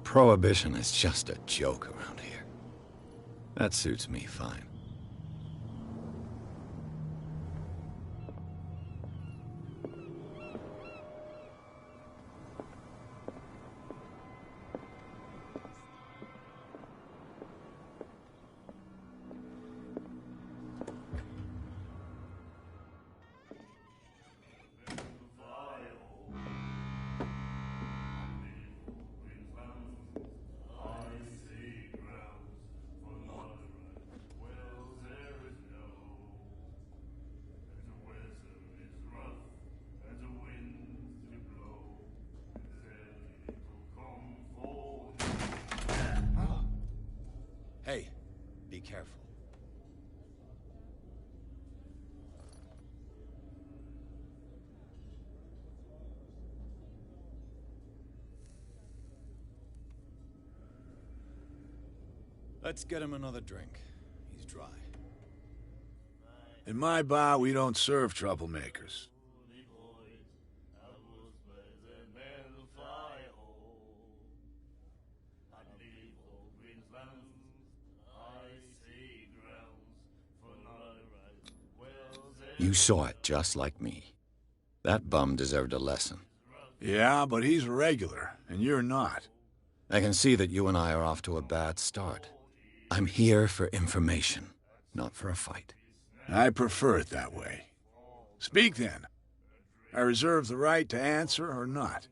Prohibition is just a joke around here. That suits me fine. Hey, be careful. Let's get him another drink. He's dry. In my bar, we don't serve troublemakers. You saw it just like me. That bum deserved a lesson. Yeah, but he's a regular, and you're not. I can see that you and I are off to a bad start. I'm here for information, not for a fight. I prefer it that way. Speak then. I reserve the right to answer or not.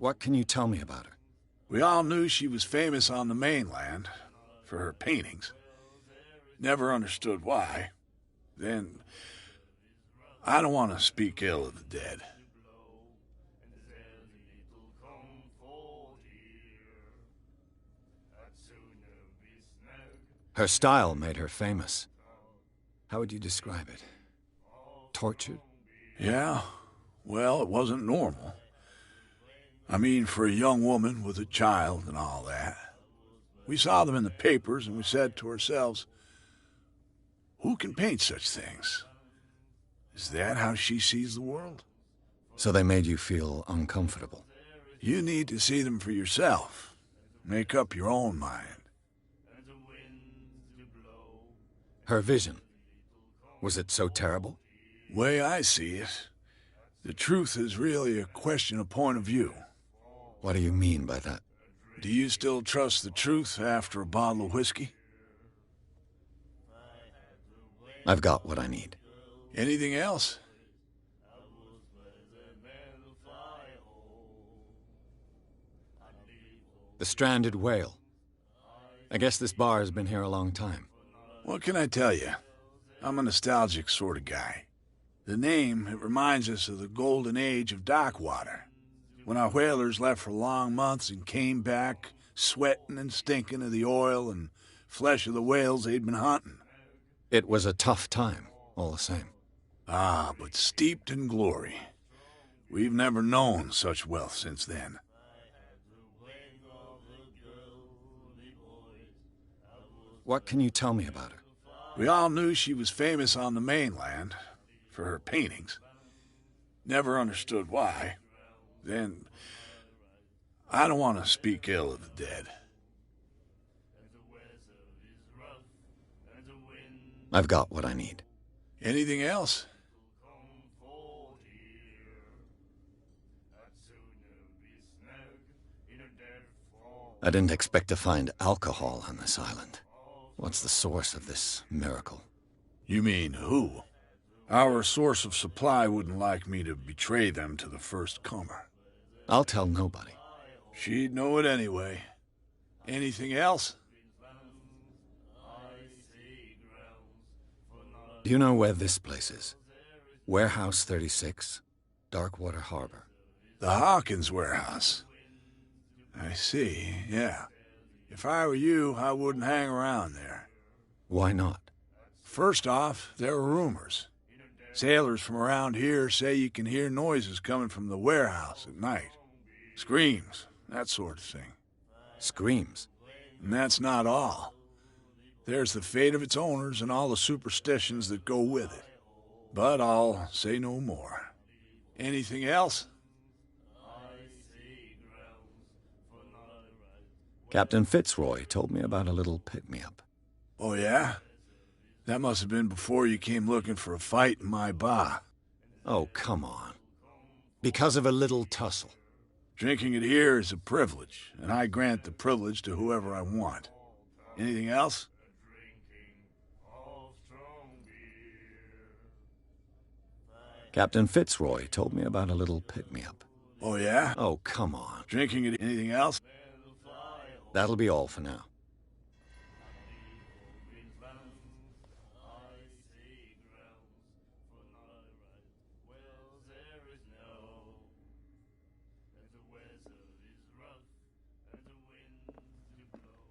What can you tell me about her? We all knew she was famous on the mainland for her paintings. Never understood why. Then, I don't want to speak ill of the dead. Her style made her famous. How would you describe it? Tortured? Yeah, well, it wasn't normal. I mean, for a young woman with a child and all that. We saw them in the papers and we said to ourselves, who can paint such things? Is that how she sees the world? So they made you feel uncomfortable? You need to see them for yourself. Make up your own mind. Her vision. Was it so terrible? Way I see it, the truth is really a question of point of view. What do you mean by that? Do you still trust the truth after a bottle of whiskey? I've got what I need. Anything else? The stranded whale. I guess this bar has been here a long time. What can I tell you? I'm a nostalgic sort of guy. The name, it reminds us of the golden age of dockwater, when our whalers left for long months and came back sweating and stinking of the oil and flesh of the whales they'd been hunting. It was a tough time, all the same. Ah, but steeped in glory. We've never known such wealth since then. What can you tell me about her? We all knew she was famous on the mainland for her paintings. Never understood why. Then, I don't want to speak ill of the dead. I've got what I need. Anything else? I didn't expect to find alcohol on this island. What's the source of this miracle? You mean who? Our source of supply wouldn't like me to betray them to the first comer. I'll tell nobody. She'd know it anyway. Anything else? Do you know where this place is? Warehouse 36, Darkwater Harbor. The Hawkins warehouse. I see, yeah. If I were you, I wouldn't hang around there. Why not? First off, there are rumors. Sailors from around here say you can hear noises coming from the warehouse at night. Screams, that sort of thing. Screams? And that's not all. There's the fate of its owners and all the superstitions that go with it. But I'll say no more. Anything else? Captain Fitzroy told me about a little pick-me-up. Oh, yeah? That must have been before you came looking for a fight in my bar. Oh, come on. Because of a little tussle. Drinking it here is a privilege, and I grant the privilege to whoever I want. Anything else? Captain Fitzroy told me about a little pick-me-up. Oh, yeah? Oh, come on. Drinking it. Anything else? That'll be all for now.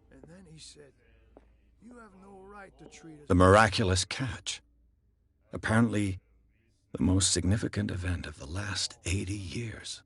And then he said, "You have no right to treat us." The miraculous catch. Apparently, the most significant event of the last 80 years.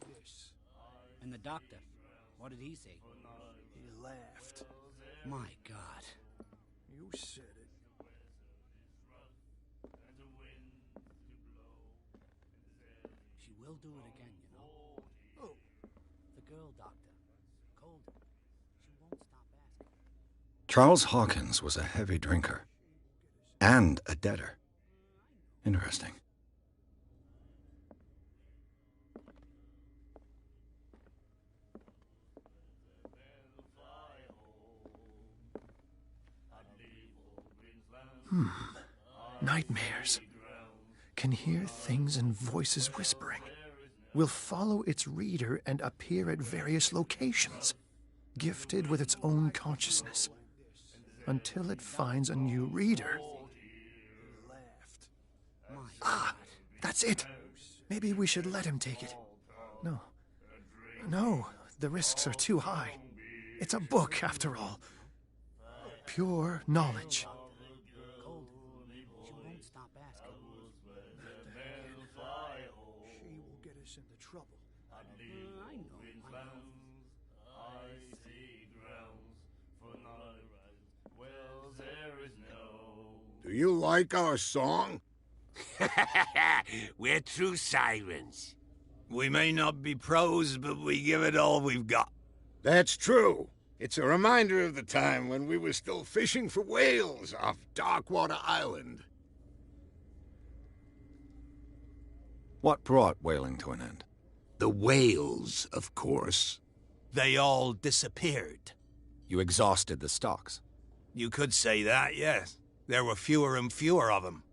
This. And the doctor, what did he say? He laughed. My God. You said it. She will do it again, you know. Oh, The girl doctor. Colder. She won't stop asking. Charles Hawkins was a heavy drinker. And a debtor. Interesting. nightmares. Can hear things and voices whispering. Will follow its reader and appear at various locations, gifted with its own consciousness, until it finds a new reader. Ah, that's it. Maybe we should let him take it. No, the risks are too high. It's a book, after all. Pure knowledge. Colder. She won't stop asking. She will get us into trouble. I know. Do you like our song? We're true sirens. We may not be pros, but we give it all we've got. That's true. It's a reminder of the time when we were still fishing for whales off Darkwater Island. What brought whaling to an end? The whales, of course. They all disappeared. You exhausted the stocks. You could say that, yes. There were fewer and fewer of them.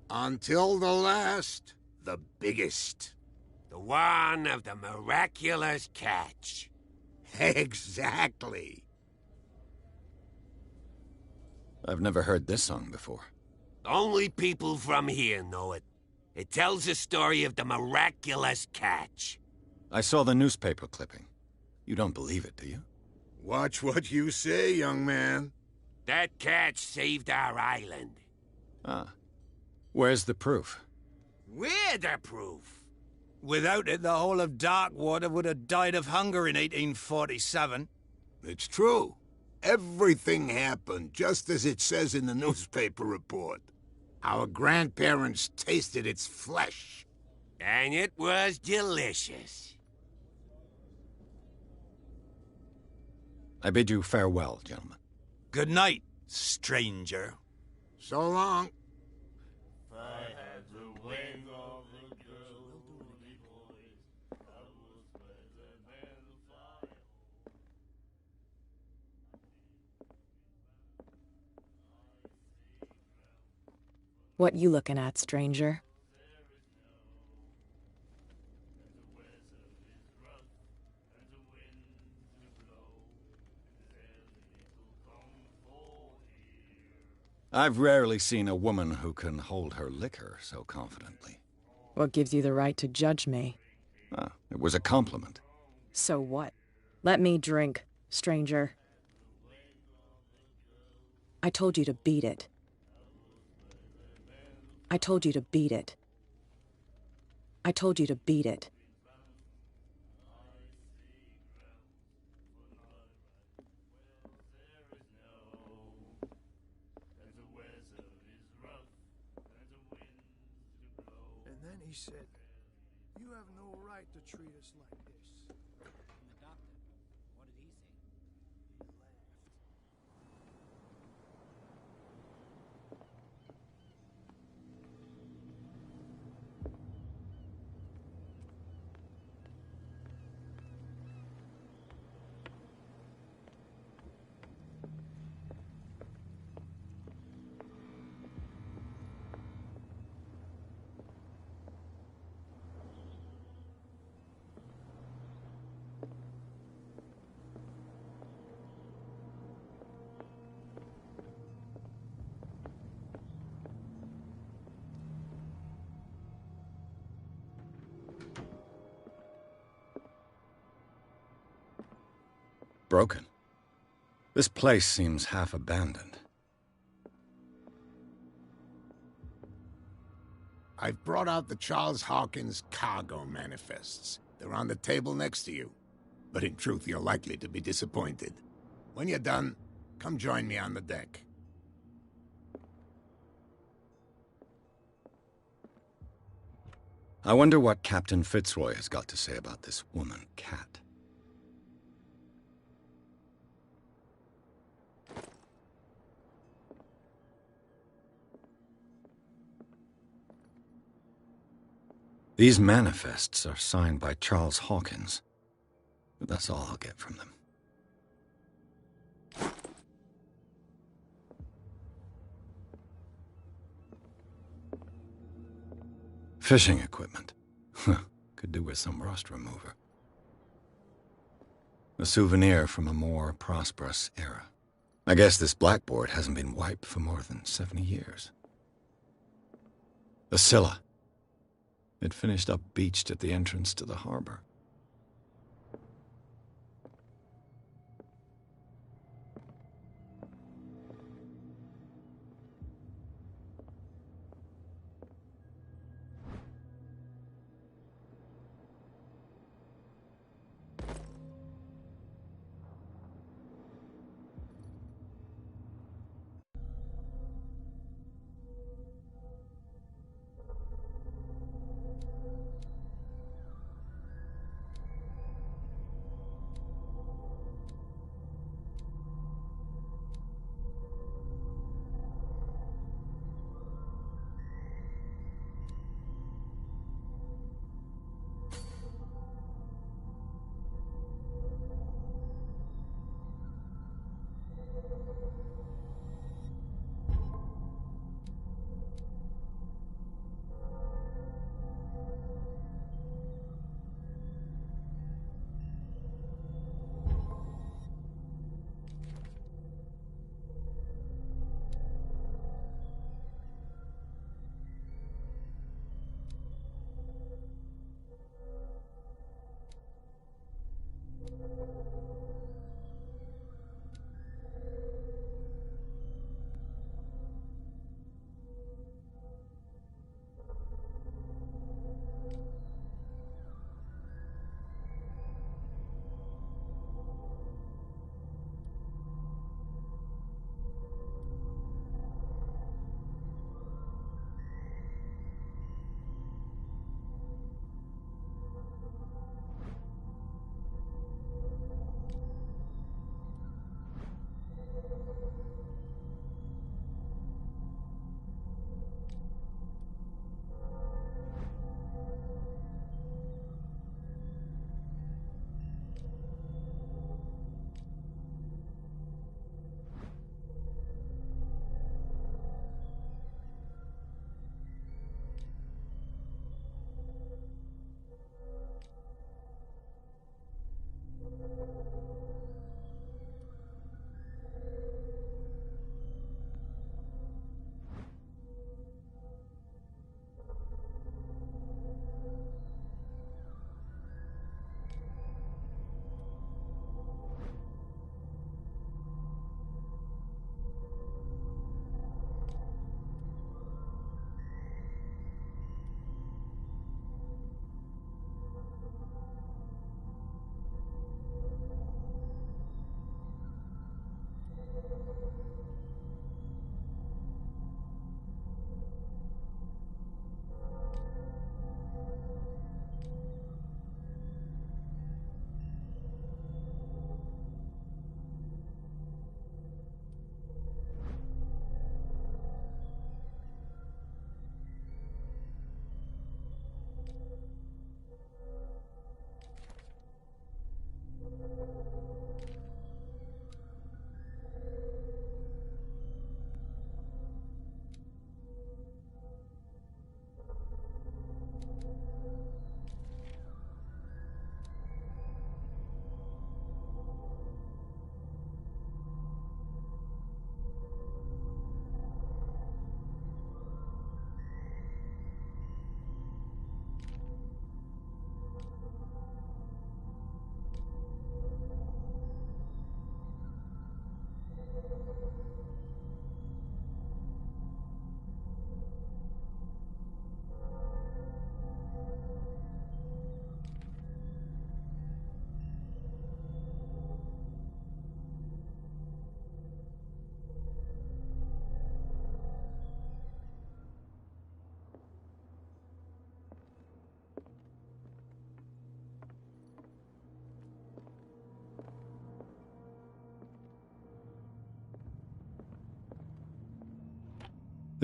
Until the last. The biggest. The one of the miraculous catch. Exactly. I've never heard this song before. Only people from here know it. It tells the story of the miraculous catch. I saw the newspaper clipping. You don't believe it, do you? Watch what you say, young man. That catch saved our island. Ah. Where's the proof? We're the proof. Without it, the whole of Darkwater would have died of hunger in 1847. It's true. Everything happened just as it says in the newspaper report. Our grandparents tasted its flesh. And it was delicious. I bid you farewell, gentlemen. Good night, stranger. So long. I had the wings of the What you looking at, stranger? I've rarely seen a woman who can hold her liquor so confidently. What gives you the right to judge me? Ah, it was a compliment. So what? Let me drink, stranger. I told you to beat it. I told you to beat it. I told you to beat it. And then he said, "You have no right to treat us like this." And the doctor, what did he say? He laughed. Broken. This place seems half abandoned. I've brought out the Charles Hawkins cargo manifests. They're on the table next to you. But in truth, you're likely to be disappointed. When you're done, come join me on the deck. I wonder what Captain Fitzroy has got to say about this woman, Cat. These manifests are signed by Charles Hawkins, but that's all I'll get from them. Fishing equipment. Could do with some rust remover. A souvenir from a more prosperous era. I guess this blackboard hasn't been wiped for more than 70 years. The Scylla. It finished up beached at the entrance to the harbor.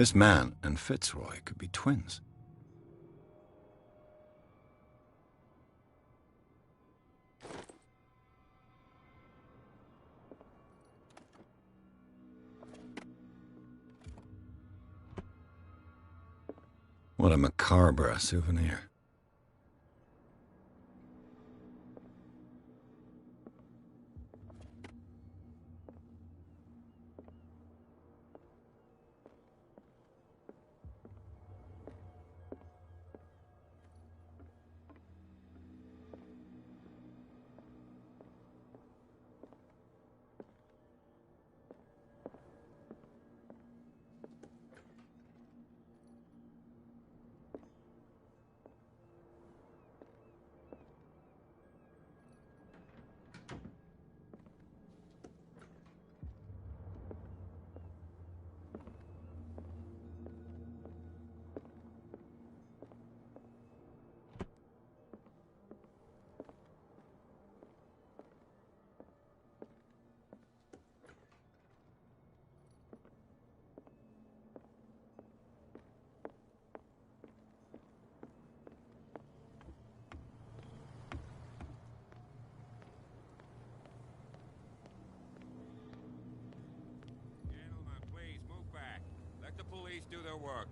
This man and Fitzroy could be twins. What a macabre souvenir. Do their work.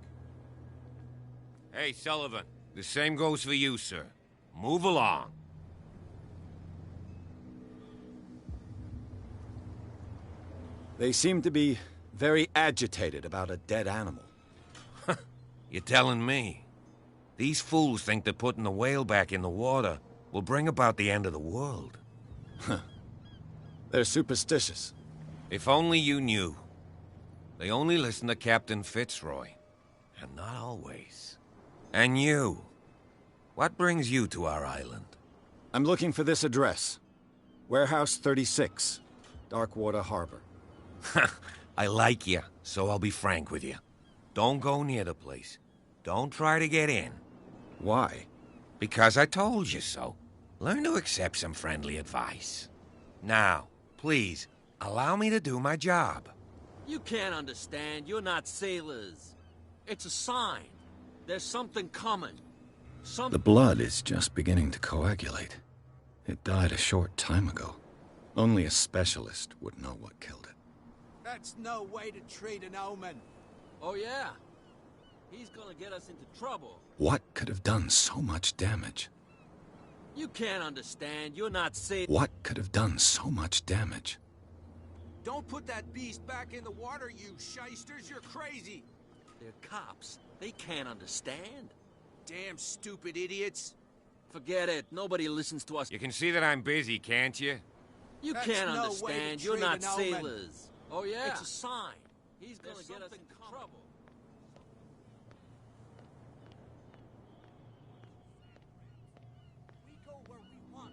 Hey, Sullivan, the same goes for you, sir. Move along. They seem to be very agitated about a dead animal. You're telling me? These fools think that putting the whale back in the water will bring about the end of the world. They're superstitious. If only you knew. They only listen to Captain Fitzroy. And not always. And you. What brings you to our island? I'm looking for this address. Warehouse 36, Darkwater Harbor. I like you, so I'll be frank with you. Don't go near the place. Don't try to get in. Why? Because I told you so. Learn to accept some friendly advice. Now, please, allow me to do my job. You can't understand. You're not sailors. It's a sign. There's something coming. The blood is just beginning to coagulate. It died a short time ago. Only a specialist would know what killed it. That's no way to treat an omen. Oh, yeah? He's gonna get us into trouble. What could have done so much damage? You can't understand. You're not sailors. What could have done so much damage? Don't put that beast back in the water, you shysters. You're crazy. They're cops. They can't understand. Damn stupid idiots. Forget it. Nobody listens to us. You can see that I'm busy, can't you? You That's can't no understand. way to You're treat not an omen. sailors. Oh, yeah? It's a sign. He's gonna get us into trouble. We go where we want.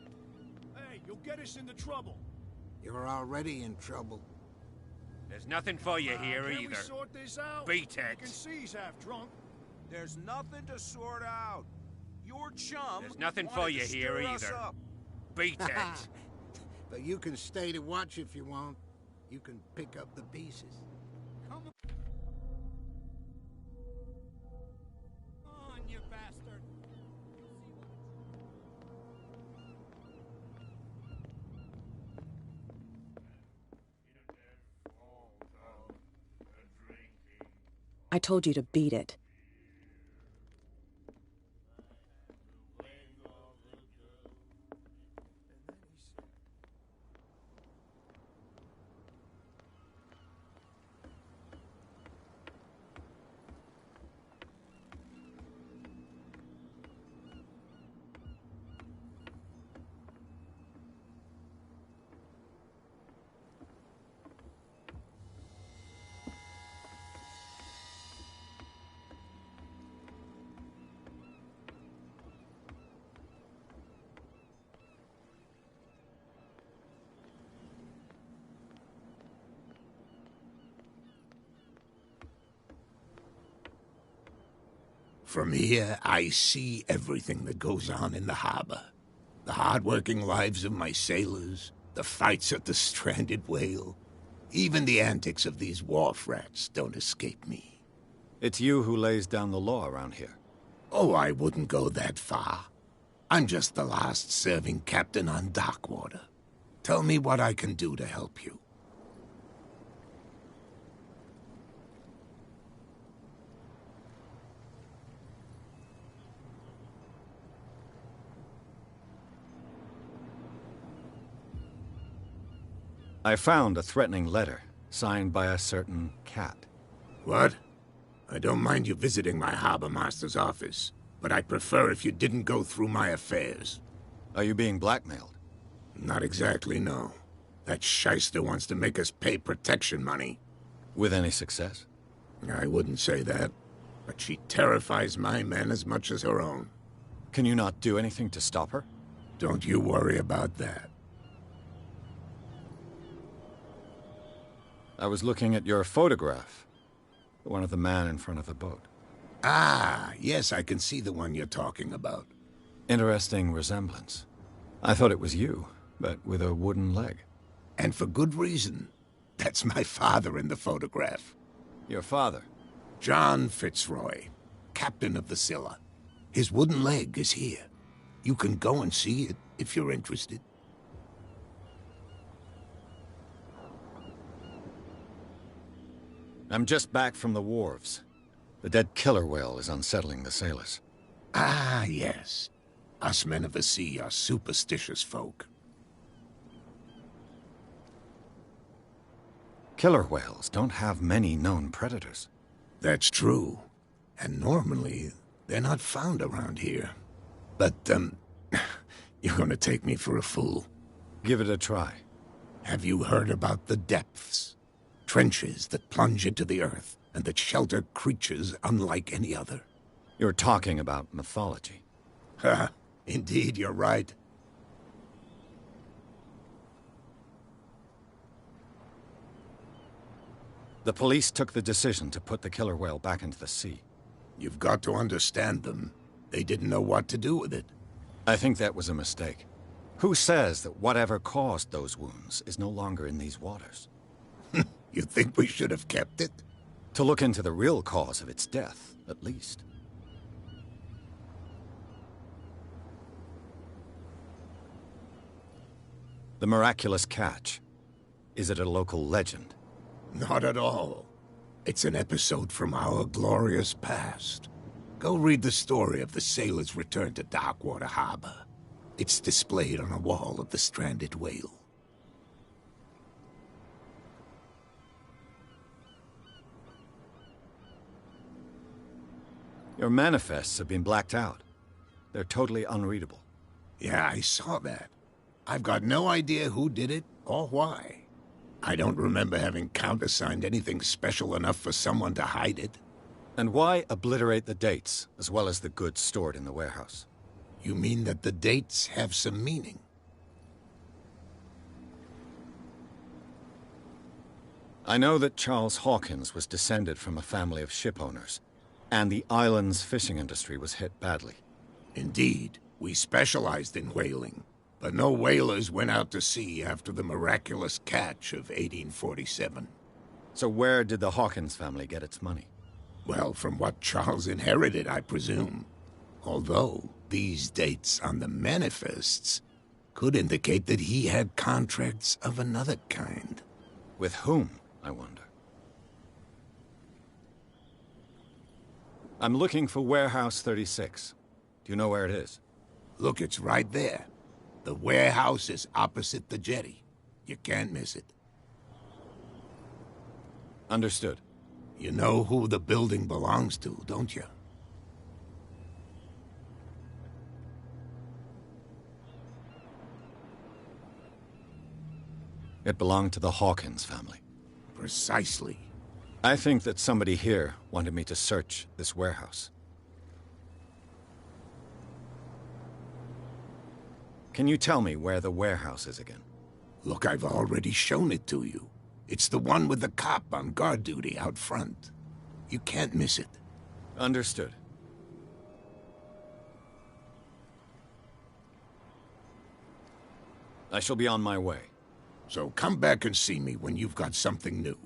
Hey, you'll get us into trouble. You're already in trouble. There's nothing for you here Can either. we sort this out? Beat You it. can see he's half drunk. There's nothing to sort out. Your chum. There's nothing wanted for you to here stir us either. up. Beat it. But you can stay to watch if you want. You can pick up the pieces. Come on, you bastard. I told you to beat it. From here, I see everything that goes on in the harbor. The hard-working lives of my sailors, the fights at the stranded whale. Even the antics of these wharf rats don't escape me. It's you who lays down the law around here. Oh, I wouldn't go that far. I'm just the last serving captain on Darkwater. Tell me what I can do to help you. I found a threatening letter, signed by a certain cat. What? I don't mind you visiting my harbor master's office, but I'd prefer if you didn't go through my affairs. Are you being blackmailed? Not exactly, no. That shyster wants to make us pay protection money. With any success? I wouldn't say that, but she terrifies my men as much as her own. Can you not do anything to stop her? Don't you worry about that. I was looking at your photograph. The one of the man in front of the boat. Ah, yes, I can see the one you're talking about. Interesting resemblance. I thought it was you, but with a wooden leg. And for good reason. That's my father in the photograph. Your father? John Fitzroy, captain of the Scylla. His wooden leg is here. You can go and see it if you're interested. I'm just back from the wharves. The dead killer whale is unsettling the sailors. Ah, yes. Us men of the sea are superstitious folk. Killer whales don't have many known predators. That's true. And normally, they're not found around here. But, you're gonna take me for a fool. Give it a try. Have you heard about the depths? Trenches that plunge into the earth and that shelter creatures unlike any other. You're talking about mythology. Ha! Indeed, you're right. The police took the decision to put the killer whale back into the sea. You've got to understand them. They didn't know what to do with it. I think that was a mistake. Who says that whatever caused those wounds is no longer in these waters? You think we should have kept it? To look into the real cause of its death, at least. The miraculous catch. Is it a local legend? Not at all. It's an episode from our glorious past. Go read the story of the sailor's return to Darkwater Harbor. It's displayed on a wall of the stranded whale. Your manifests have been blacked out. They're totally unreadable. Yeah, I saw that. I've got no idea who did it or why. I don't remember having countersigned anything special enough for someone to hide it. And why obliterate the dates, as well as the goods stored in the warehouse? You mean that the dates have some meaning? I know that Charles Hawkins was descended from a family of ship owners, and the island's fishing industry was hit badly. Indeed, we specialized in whaling, but no whalers went out to sea after the miraculous catch of 1847. So where did the Hawkins family get its money? Well, from what Charles inherited, I presume. Although, these dates on the manifests could indicate that he had contracts of another kind. With whom, I wonder? I'm looking for Warehouse 36. Do you know where it is? Look, it's right there. The warehouse is opposite the jetty. You can't miss it. Understood. You know who the building belongs to, don't you? It belonged to the Hawkins family. Precisely. I think that somebody here wanted me to search this warehouse. Can you tell me where the warehouse is again? Look, I've already shown it to you. It's the one with the cop on guard duty out front. You can't miss it. Understood. I shall be on my way. So come back and see me when you've got something new.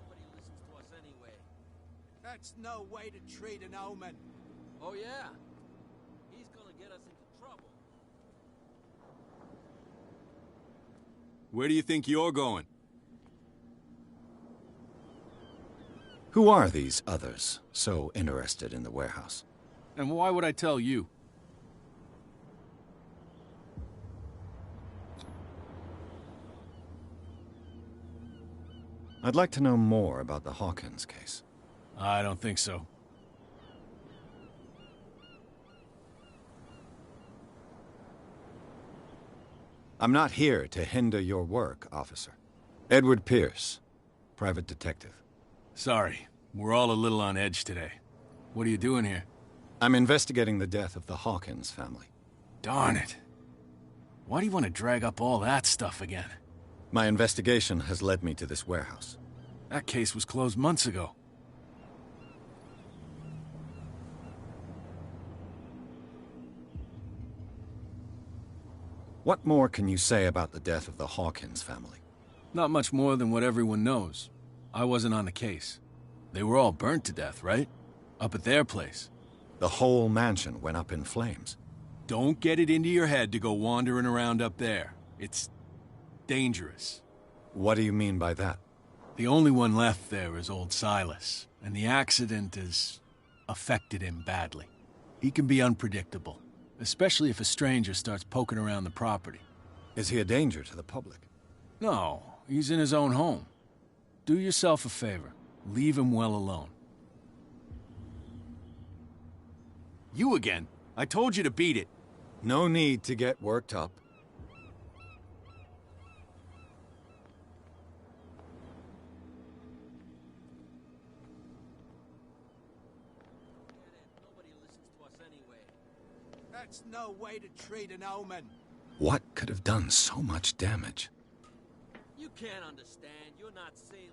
Nobody listens to us anyway. That's no way to treat an omen. Oh, yeah? He's gonna get us into trouble. Where do you think you're going? Who are these others so interested in the warehouse? And why would I tell you? I'd like to know more about the Hawkins case. I don't think so. I'm not here to hinder your work, officer. Edward Pierce, private detective. Sorry, we're all a little on edge today. What are you doing here? I'm investigating the death of the Hawkins family. Darn it. Why do you want to drag up all that stuff again? My investigation has led me to this warehouse. That case was closed months ago. What more can you say about the death of the Hawkins family? Not much more than what everyone knows. I wasn't on the case. They were all burnt to death, right? Up at their place. The whole mansion went up in flames. Don't get it into your head to go wandering around up there. It's dangerous. What do you mean by that? The only one left there is old Silas, and the accident has affected him badly. He can be unpredictable, especially if a stranger starts poking around the property. Is he a danger to the public? No, he's in his own home. Do yourself a favor. Leave him well alone. You again? I told you to beat it. No need to get worked up. Nobody listens to us anyway. That's no way to treat an omen. What could have done so much damage? You can't understand. You're not sailors.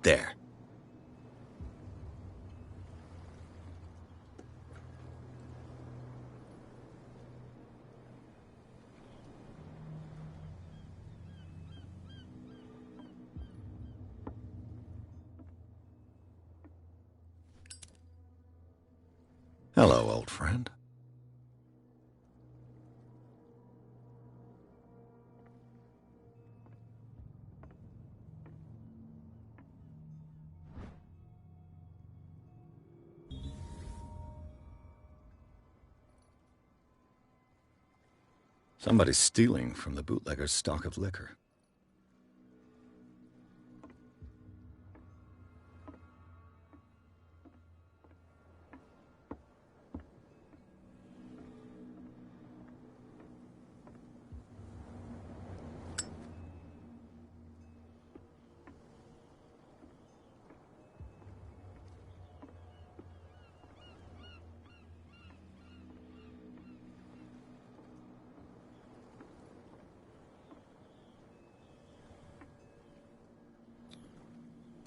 There. Hello, old friend. Somebody's stealing from the bootlegger's stock of liquor.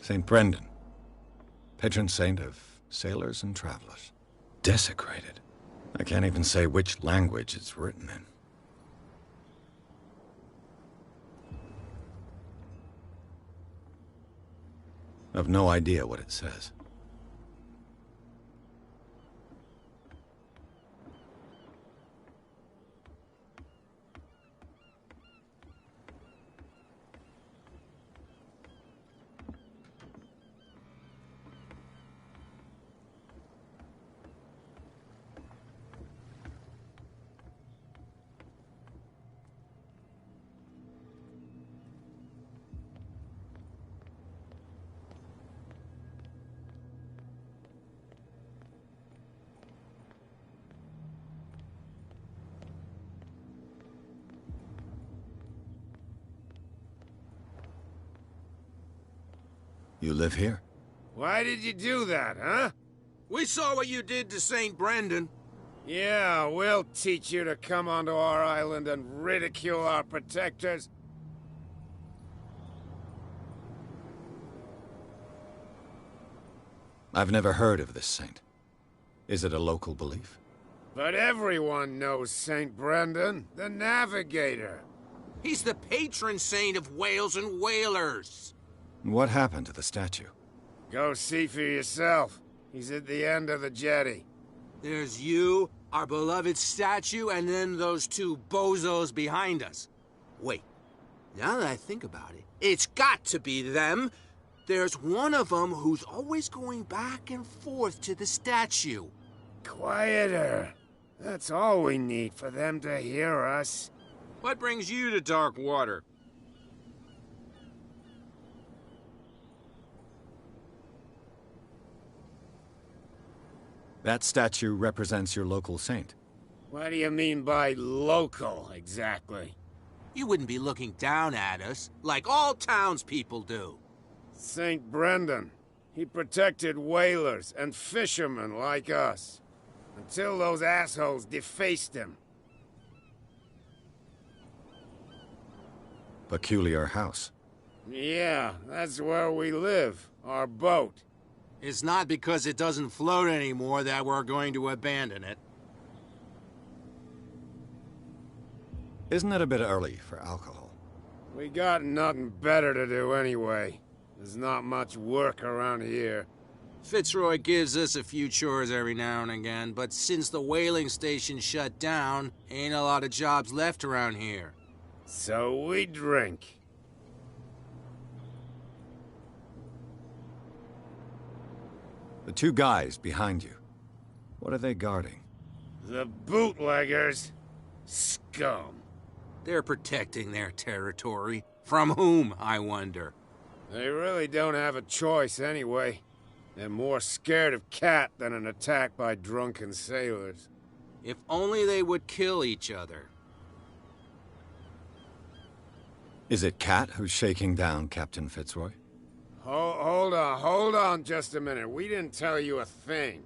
St. Brendan, patron saint of sailors and travelers. Desecrated. I can't even say which language it's written in. I've no idea what it says. You live here? Why did you do that, huh? We saw what you did to St. Brendan. Yeah, we'll teach you to come onto our island and ridicule our protectors. I've never heard of this saint. Is it a local belief? But everyone knows St. Brendan, the Navigator. He's the patron saint of whales and whalers. What happened to the statue? Go see for yourself. He's at the end of the jetty. There's you, our beloved statue, and then those two bozos behind us. Wait, now that I think about it, it's got to be them. There's one of them who's always going back and forth to the statue. Quieter. That's all we need for them to hear us. What brings you to dark water? That statue represents your local saint. What do you mean by local, exactly? You wouldn't be looking down at us, like all townspeople do. St. Brendan. He protected whalers and fishermen like us. Until those assholes defaced him. Peculiar house. Yeah, that's where we live. Our boat. It's not because it doesn't float anymore that we're going to abandon it. Isn't it a bit early for alcohol? We got nothing better to do anyway. There's not much work around here. Fitzroy gives us a few chores every now and again, but since the whaling station shut down, ain't a lot of jobs left around here. So we drink. The two guys behind you. What are they guarding? The bootleggers. Scum. They're protecting their territory. From whom, I wonder? They really don't have a choice anyway. They're more scared of Cat than an attack by drunken sailors. If only they would kill each other. Is it Cat who's shaking down Captain Fitzroy? Hold on just a minute. We didn't tell you a thing.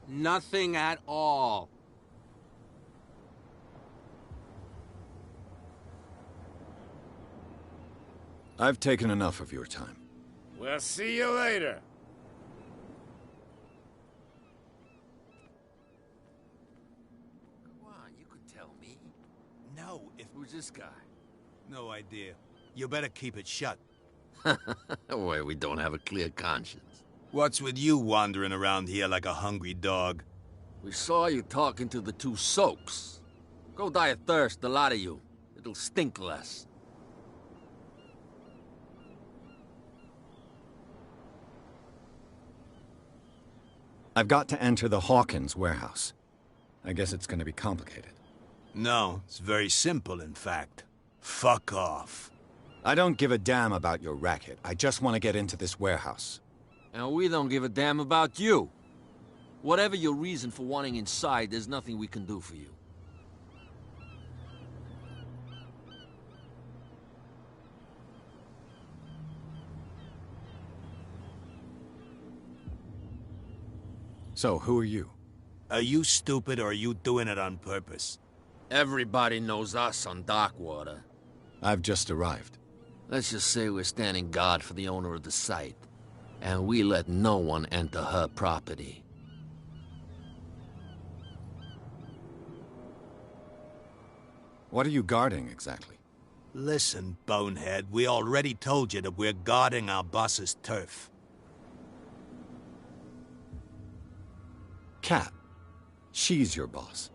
Nothing at all. I've taken enough of your time. We'll see you later. Come on, you could tell me. No, Who's this guy? no idea. You better keep it shut. Why, we don't have a clear conscience. What's with you wandering around here like a hungry dog? We saw you talking to the two soaks. Go die of thirst, the lot of you. It'll stink less. I've got to enter the Hawkins warehouse. I guess it's going to be complicated. No, it's very simple, in fact. Fuck off. I don't give a damn about your racket. I just want to get into this warehouse. And we don't give a damn about you. Whatever your reason for wanting inside, there's nothing we can do for you. So, who are you? Are you stupid or are you doing it on purpose? Everybody knows us on Darkwater. I've just arrived. Let's just say we're standing guard for the owner of the site. And we let no one enter her property. What are you guarding, exactly? Listen, bonehead, we already told you that we're guarding our boss's turf. Cat. She's your boss.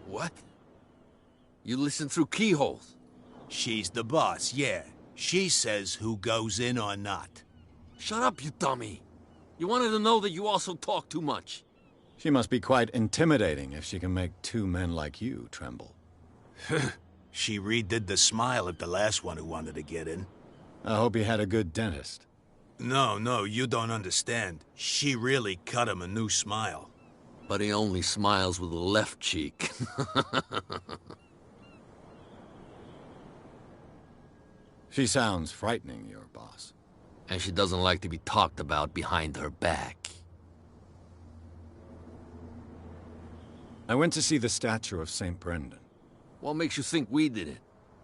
What? You listen through keyholes? She's the boss, yeah. She says who goes in or not. Shut up, you dummy. You wanted to know that you also talk too much. She must be quite intimidating if she can make two men like you tremble. She redid the smile at the last one who wanted to get in. I hope he had a good dentist. No, you don't understand. She really cut him a new smile. But he only smiles with the left cheek. She sounds frightening, your boss. And she doesn't like to be talked about behind her back. I went to see the statue of St. Brendan. What makes you think we did it?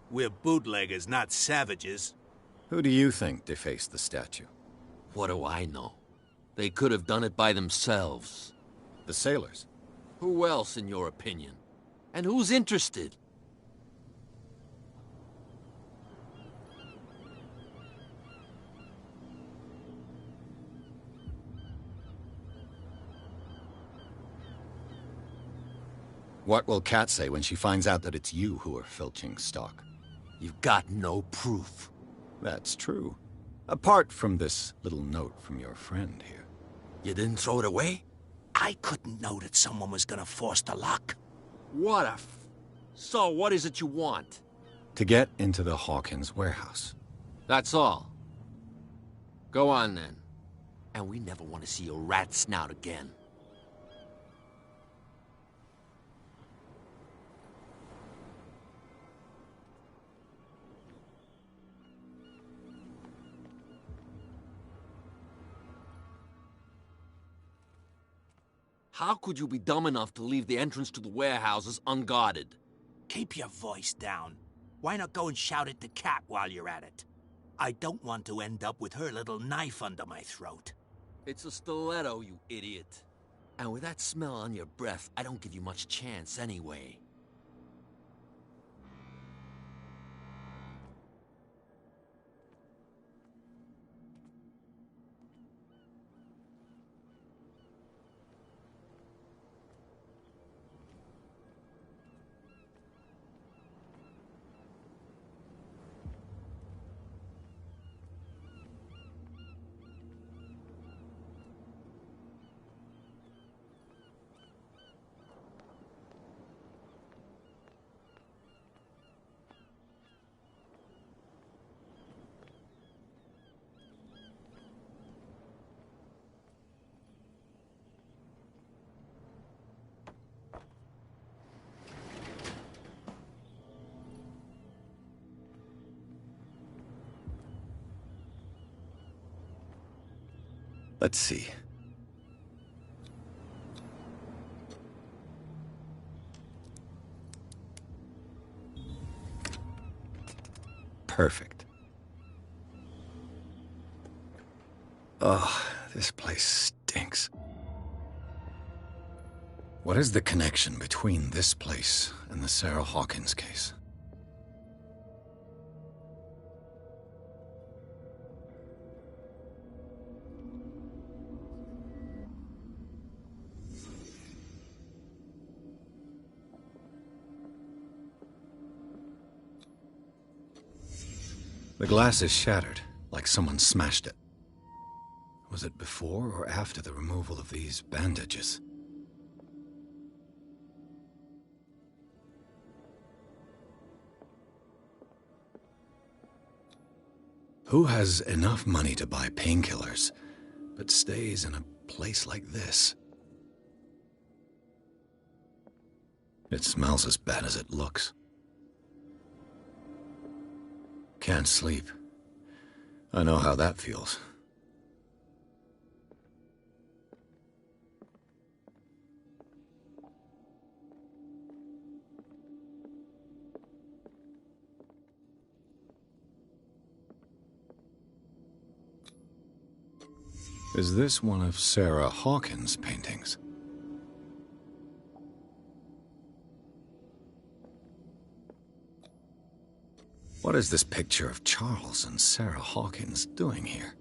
We're bootleggers, not savages. Who do you think defaced the statue? What do I know? They could have done it by themselves. The sailors? Who else, in your opinion? And who's interested? What will Kat say when she finds out that it's you who are filching stock? You've got no proof. That's true. Apart from this little note from your friend here. You didn't throw it away? I couldn't know that someone was gonna force the lock. What a So, what is it you want? To get into the Hawkins warehouse. That's all. Go on, then. And we never want to see your rat snout again. How could you be dumb enough to leave the entrance to the warehouses unguarded? Keep your voice down. Why not go and shout at the cat while you're at it? I don't want to end up with her little knife under my throat. It's a stiletto, you idiot. And with that smell on your breath, I don't give you much chance anyway. Let's see. Perfect. Oh, this place stinks. What is the connection between this place and the Sarah Hawkins case? The glass is shattered, like someone smashed it. Was it before or after the removal of these bandages? Who has enough money to buy painkillers, but stays in a place like this? It smells as bad as it looks. Can't sleep. I know how that feels. Is this one of Sarah Hawkins' paintings? What is this picture of Charles and Sarah Hawkins doing here?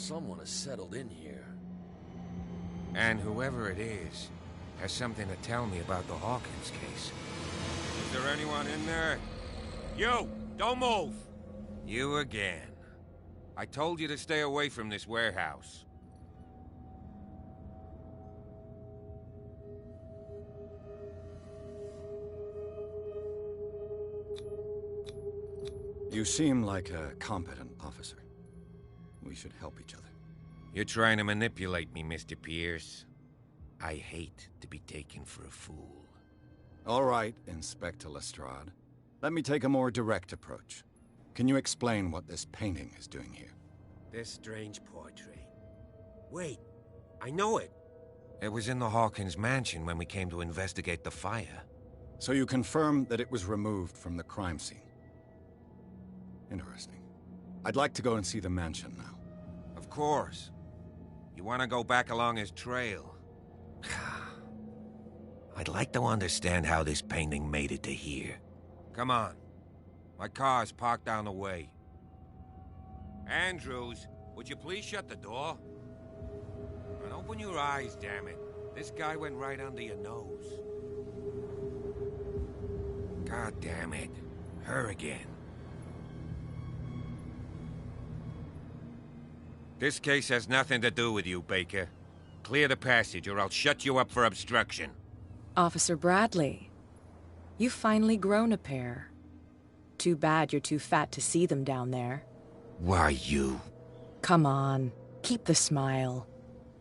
Someone has settled in here. And whoever it is has something to tell me about the Hawkins case. Is there anyone in there? You! Don't move! You again. I told you to stay away from this warehouse. You seem like a competent officer. We should help each other. You're trying to manipulate me, Mr. Pierce. I hate to be taken for a fool. All right, Inspector Lestrade. Let me take a more direct approach. Can you explain what this painting is doing here? This strange portrait. Wait, I know it. It was in the Hawkins mansion when we came to investigate the fire. So you confirm that it was removed from the crime scene? Interesting. I'd like to go and see the mansion now. Of course. You want to go back along his trail? I'd like to understand how this painting made it to here. Come on. My car's parked down the way. Andrews, would you please shut the door? And open your eyes, damn it. This guy went right under your nose. God damn it. Her again. This case has nothing to do with you, Baker. Clear the passage, or I'll shut you up for obstruction. Officer Bradley, you've finally grown a pair. Too bad you're too fat to see them down there. Why, you? Come on, keep the smile.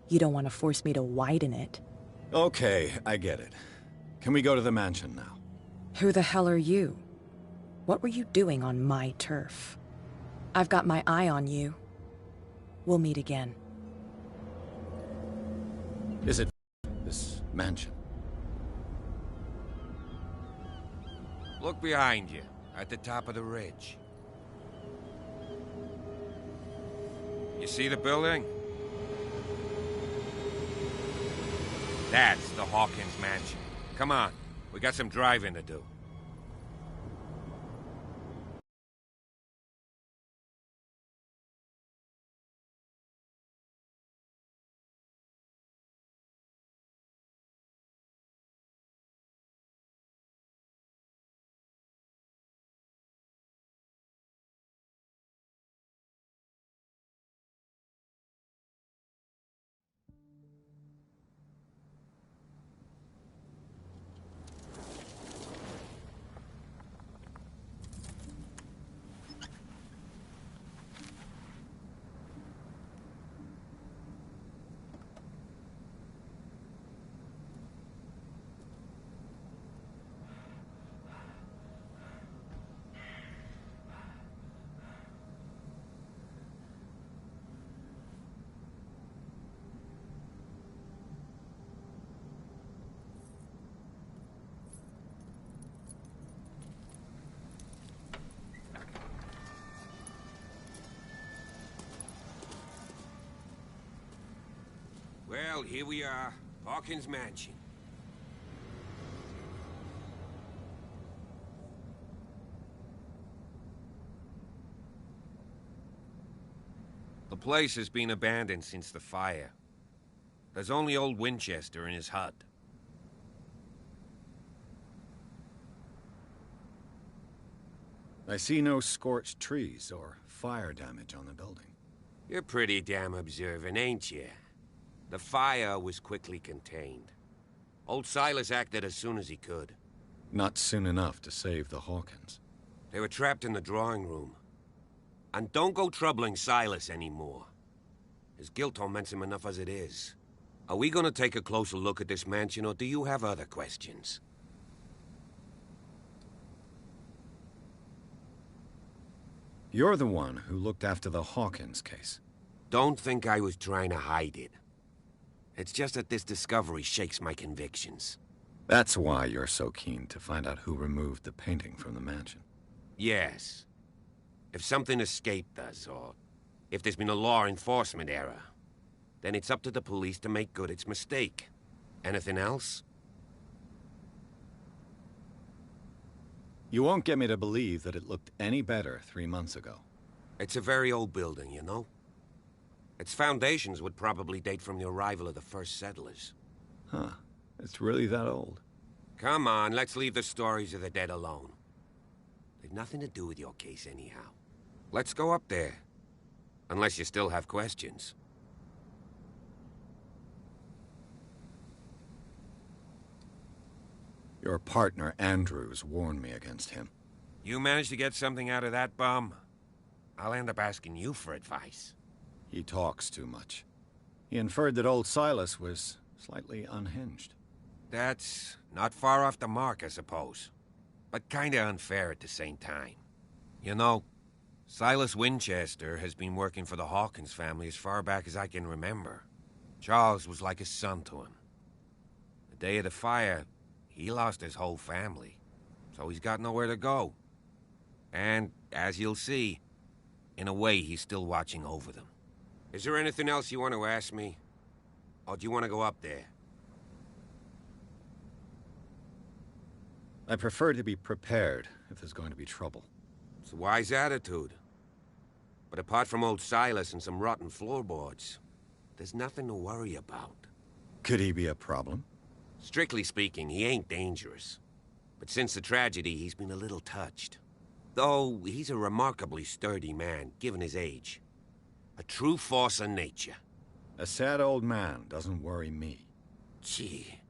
You don't want to force me to widen it. Okay, I get it. Can we go to the mansion now? Who the hell are you? What were you doing on my turf? I've got my eye on you. We'll meet again. Is it this mansion? Look behind you, at the top of the ridge. You see the building? That's the Hawkins mansion. Come on, we got some driving to do. Well, here we are. Hawkins Mansion. The place has been abandoned since the fire. There's only old Winchester in his hut. I see no scorched trees or fire damage on the building. You're pretty damn observant, ain't you? The fire was quickly contained. Old Silas acted as soon as he could. Not soon enough to save the Hawkins. They were trapped in the drawing room. And don't go troubling Silas anymore. His guilt torments him enough as it is. Are we gonna take a closer look at this mansion, or do you have other questions? You're the one who looked after the Hawkins case. Don't think I was trying to hide it. It's just that this discovery shakes my convictions. That's why you're so keen to find out who removed the painting from the mansion. Yes. If something escaped us, or if there's been a law enforcement error, then it's up to the police to make good its mistake. Anything else? You won't get me to believe that it looked any better 3 months ago. It's a very old building, you know? Its foundations would probably date from the arrival of the first settlers. Huh. It's really that old. Come on, let's leave the stories of the dead alone. They've nothing to do with your case anyhow. Let's go up there. Unless you still have questions. Your partner, Andrews, warned me against him. You managed to get something out of that bum? I'll end up asking you for advice. He talks too much. He inferred that old Silas was slightly unhinged. That's not far off the mark, I suppose. But kinda unfair at the same time. You know, Silas Winchester has been working for the Hawkins family as far back as I can remember. Charles was like a son to him. The day of the fire, he lost his whole family, so he's got nowhere to go. And, as you'll see, in a way, he's still watching over them. Is there anything else you want to ask me? Or do you want to go up there? I prefer to be prepared if there's going to be trouble. It's a wise attitude. But apart from old Silas and some rotten floorboards, there's nothing to worry about. Could he be a problem? Strictly speaking, he ain't dangerous. But since the tragedy, he's been a little touched. Though he's a remarkably sturdy man, given his age. A true force of nature. A sad old man doesn't worry me. Gee,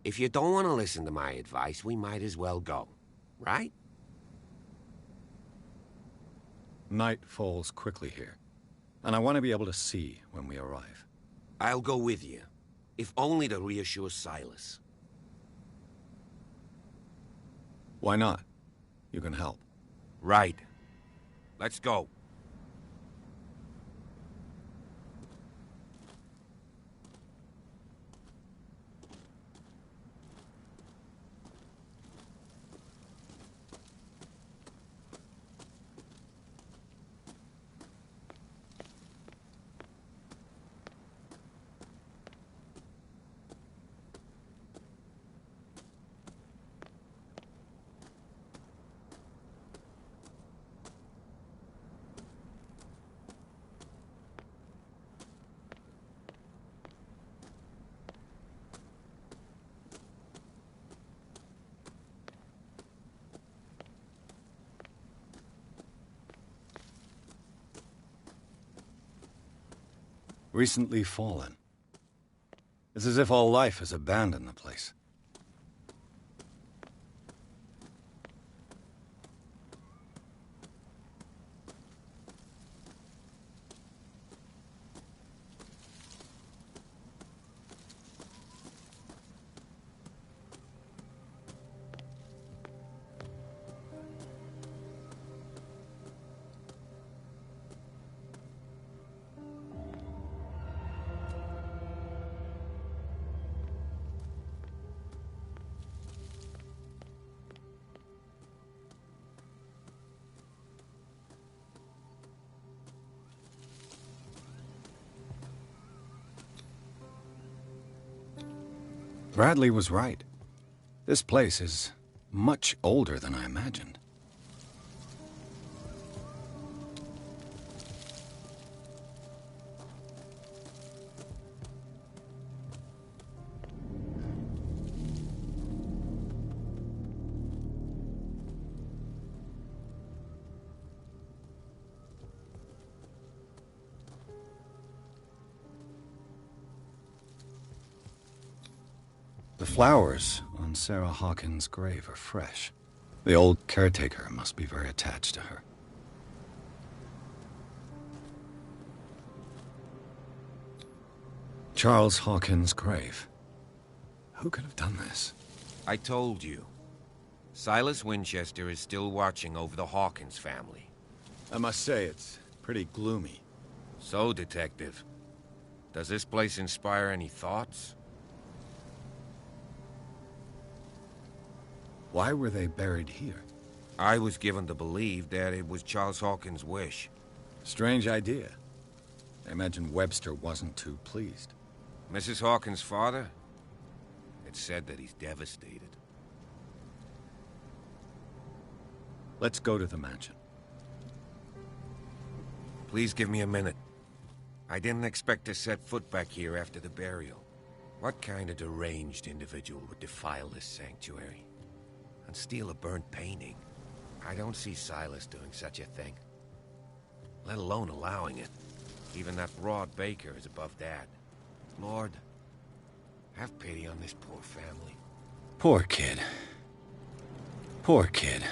if you don't want to listen to my advice, we might as well go. Right? Night falls quickly here, and I want to be able to see when we arrive. I'll go with you, if only to reassure Silas. Why not? You can help. Right. Let's go. Recently fallen. It's as if all life has abandoned the place. Bradley was right. This place is much older than I imagined. The flowers on Sarah Hawkins' grave are fresh. The old caretaker must be very attached to her. Charles Hawkins' grave. Who could have done this? I told you. Silas Winchester is still watching over the Hawkins family. I must say, it's pretty gloomy. So, Detective, does this place inspire any thoughts? Why were they buried here? I was given to believe that it was Charles Hawkins' wish. Strange idea. I imagine Webster wasn't too pleased. Mrs. Hawkins' father? It's said that he's devastated. Let's go to the mansion. Please give me a minute. I didn't expect to set foot back here after the burial. What kind of deranged individual would defile this sanctuary? And steal a burnt painting? I don't see Silas doing such a thing. Let alone allowing it. Even that Rod Baker is above that. Lord, have pity on this poor family. Poor kid. Poor kid.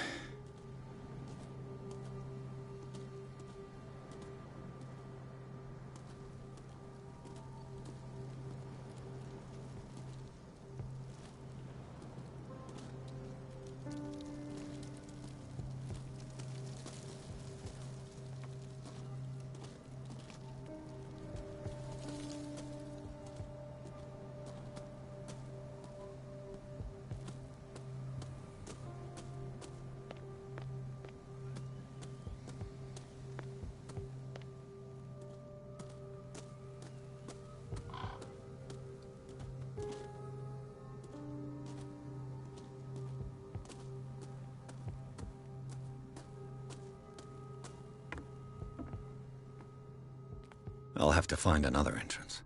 I'll have to find another entrance.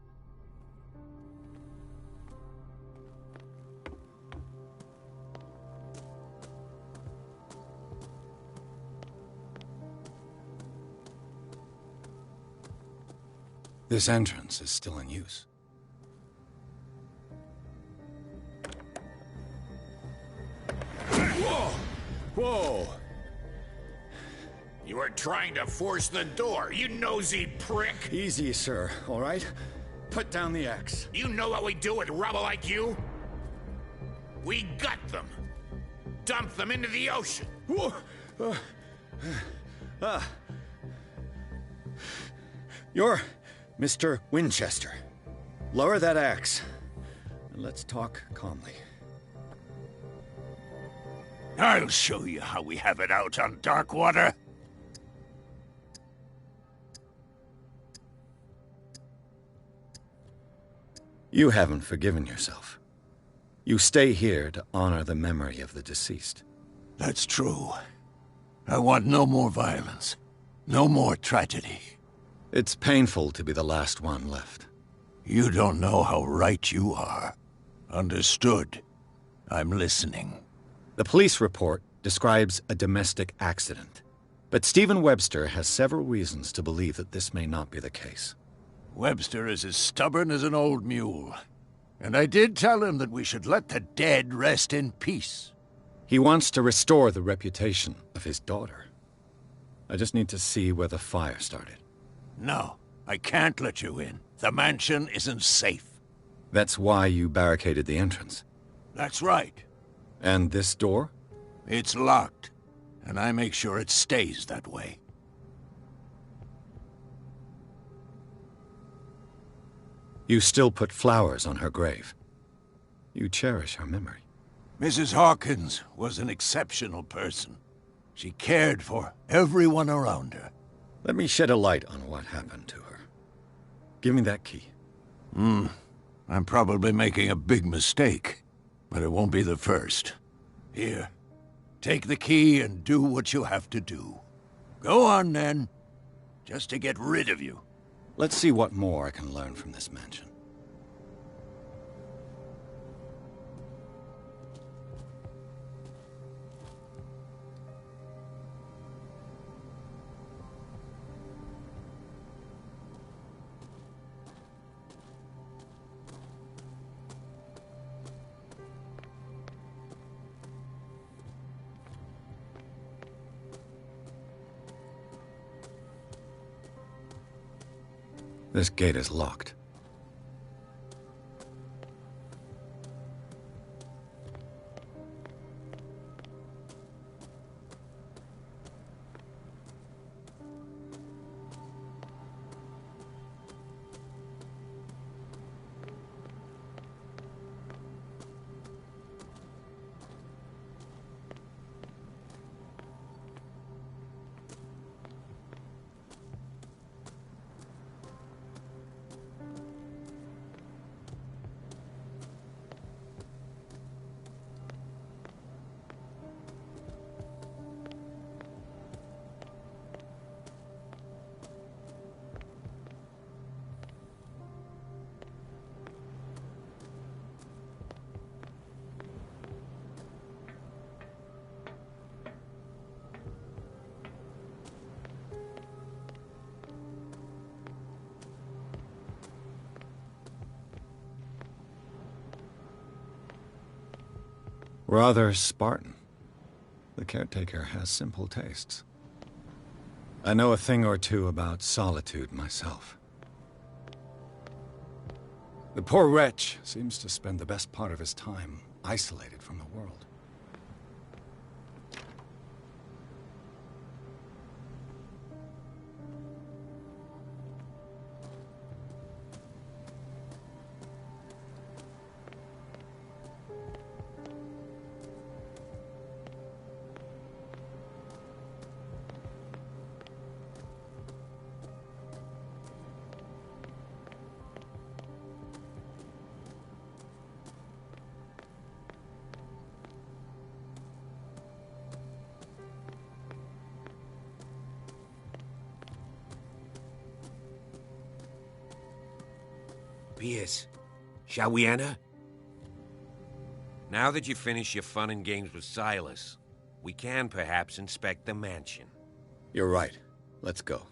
This entrance is still in use. Whoa! Whoa! You were trying to force the door, you nosy prick! Easy, sir, all right? Put down the axe. You know what we do with rubble like you? We gut them. Dump them into the ocean. Whoa! You're Mr. Winchester. Lower that axe. And let's talk calmly. I'll show you how we have it out on Darkwater. You haven't forgiven yourself. You stay here to honor the memory of the deceased. That's true. I want no more violence. No more tragedy. It's painful to be the last one left. You don't know how right you are. Understood. I'm listening. The police report describes a domestic accident, but Stephen Webster has several reasons to believe that this may not be the case. Webster is as stubborn as an old mule. And I did tell him that we should let the dead rest in peace. He wants to restore the reputation of his daughter. I just need to see where the fire started. No, I can't let you in. The mansion isn't safe. That's why you barricaded the entrance. That's right. And this door? It's locked, and I make sure it stays that way. You still put flowers on her grave. You cherish her memory. Mrs. Hawkins was an exceptional person. She cared for everyone around her. Let me shed a light on what happened to her. Give me that key. I'm probably making a big mistake, but it won't be the first. Here, take the key and do what you have to do. Go on, then. Just to get rid of you. Let's see what more I can learn from this mansion. This gate is locked. Rather Spartan. The caretaker has simple tastes. I know a thing or two about solitude myself. The poor wretch seems to spend the best part of his time isolated from the world. Pierce, shall we enter? Now that you've finished your fun and games with Silas, we can perhaps inspect the mansion. You're right. Let's go.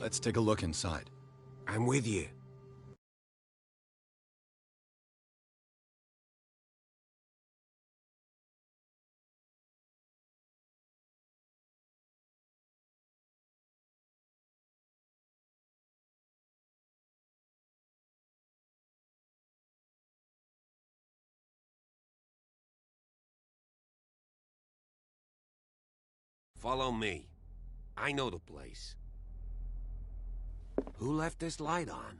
Let's take a look inside. I'm with you. Follow me. I know the place. Who left this light on?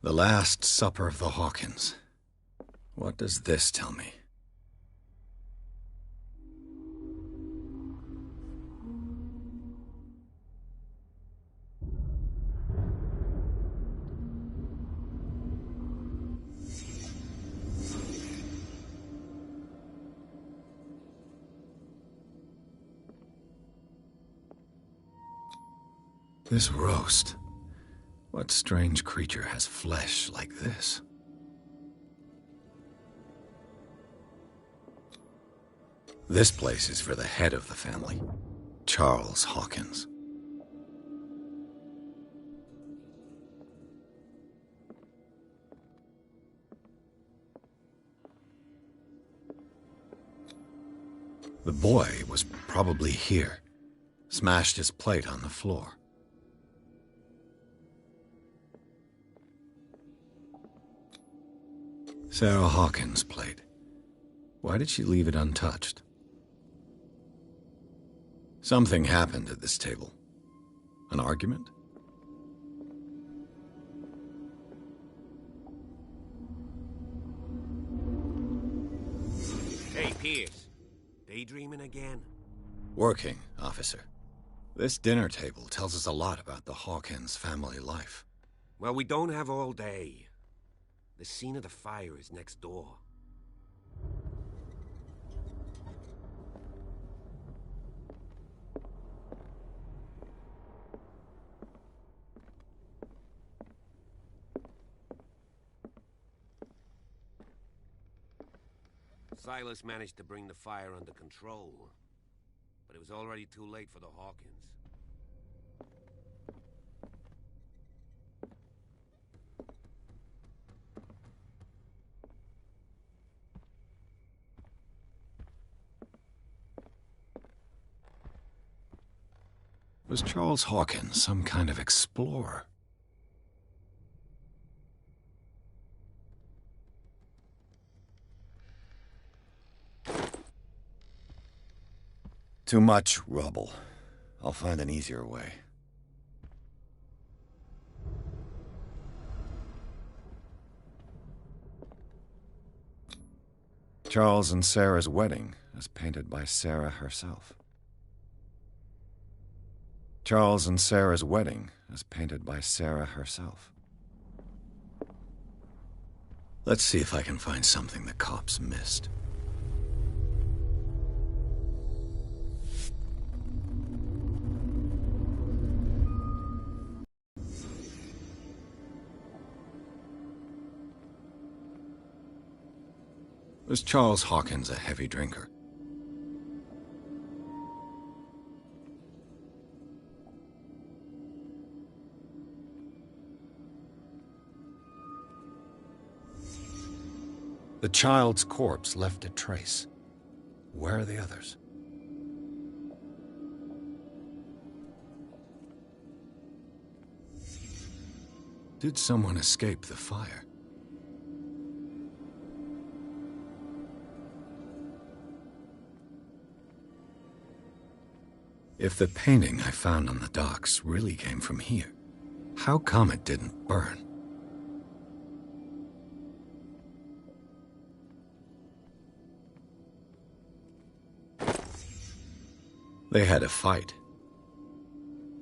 The Last Supper of the Hawkins. What does this tell me? This roast. What strange creature has flesh like this? This place is for the head of the family, Charles Hawkins. The boy was probably here, smashed his plate on the floor. Sarah Hawkins' plate. Why did she leave it untouched? Something happened at this table. An argument? Hey, Pierce. Daydreaming again? Working, officer. This dinner table tells us a lot about the Hawkins family life. Well, we don't have all day. The scene of the fire is next door. Silas managed to bring the fire under control. but it was already too late for the Hawkins. Was Charles Hawkins some kind of explorer? Too much rubble. I'll find an easier way. Charles and Sarah's wedding, as painted by Sarah herself. Charles and Sarah's wedding, as painted by Sarah herself. Let's see if I can find something the cops missed. Was Charles Hawkins a heavy drinker? The child's corpse left a trace. Where are the others? Did someone escape the fire? If the painting I found on the docks really came from here, how come it didn't burn? They had a fight.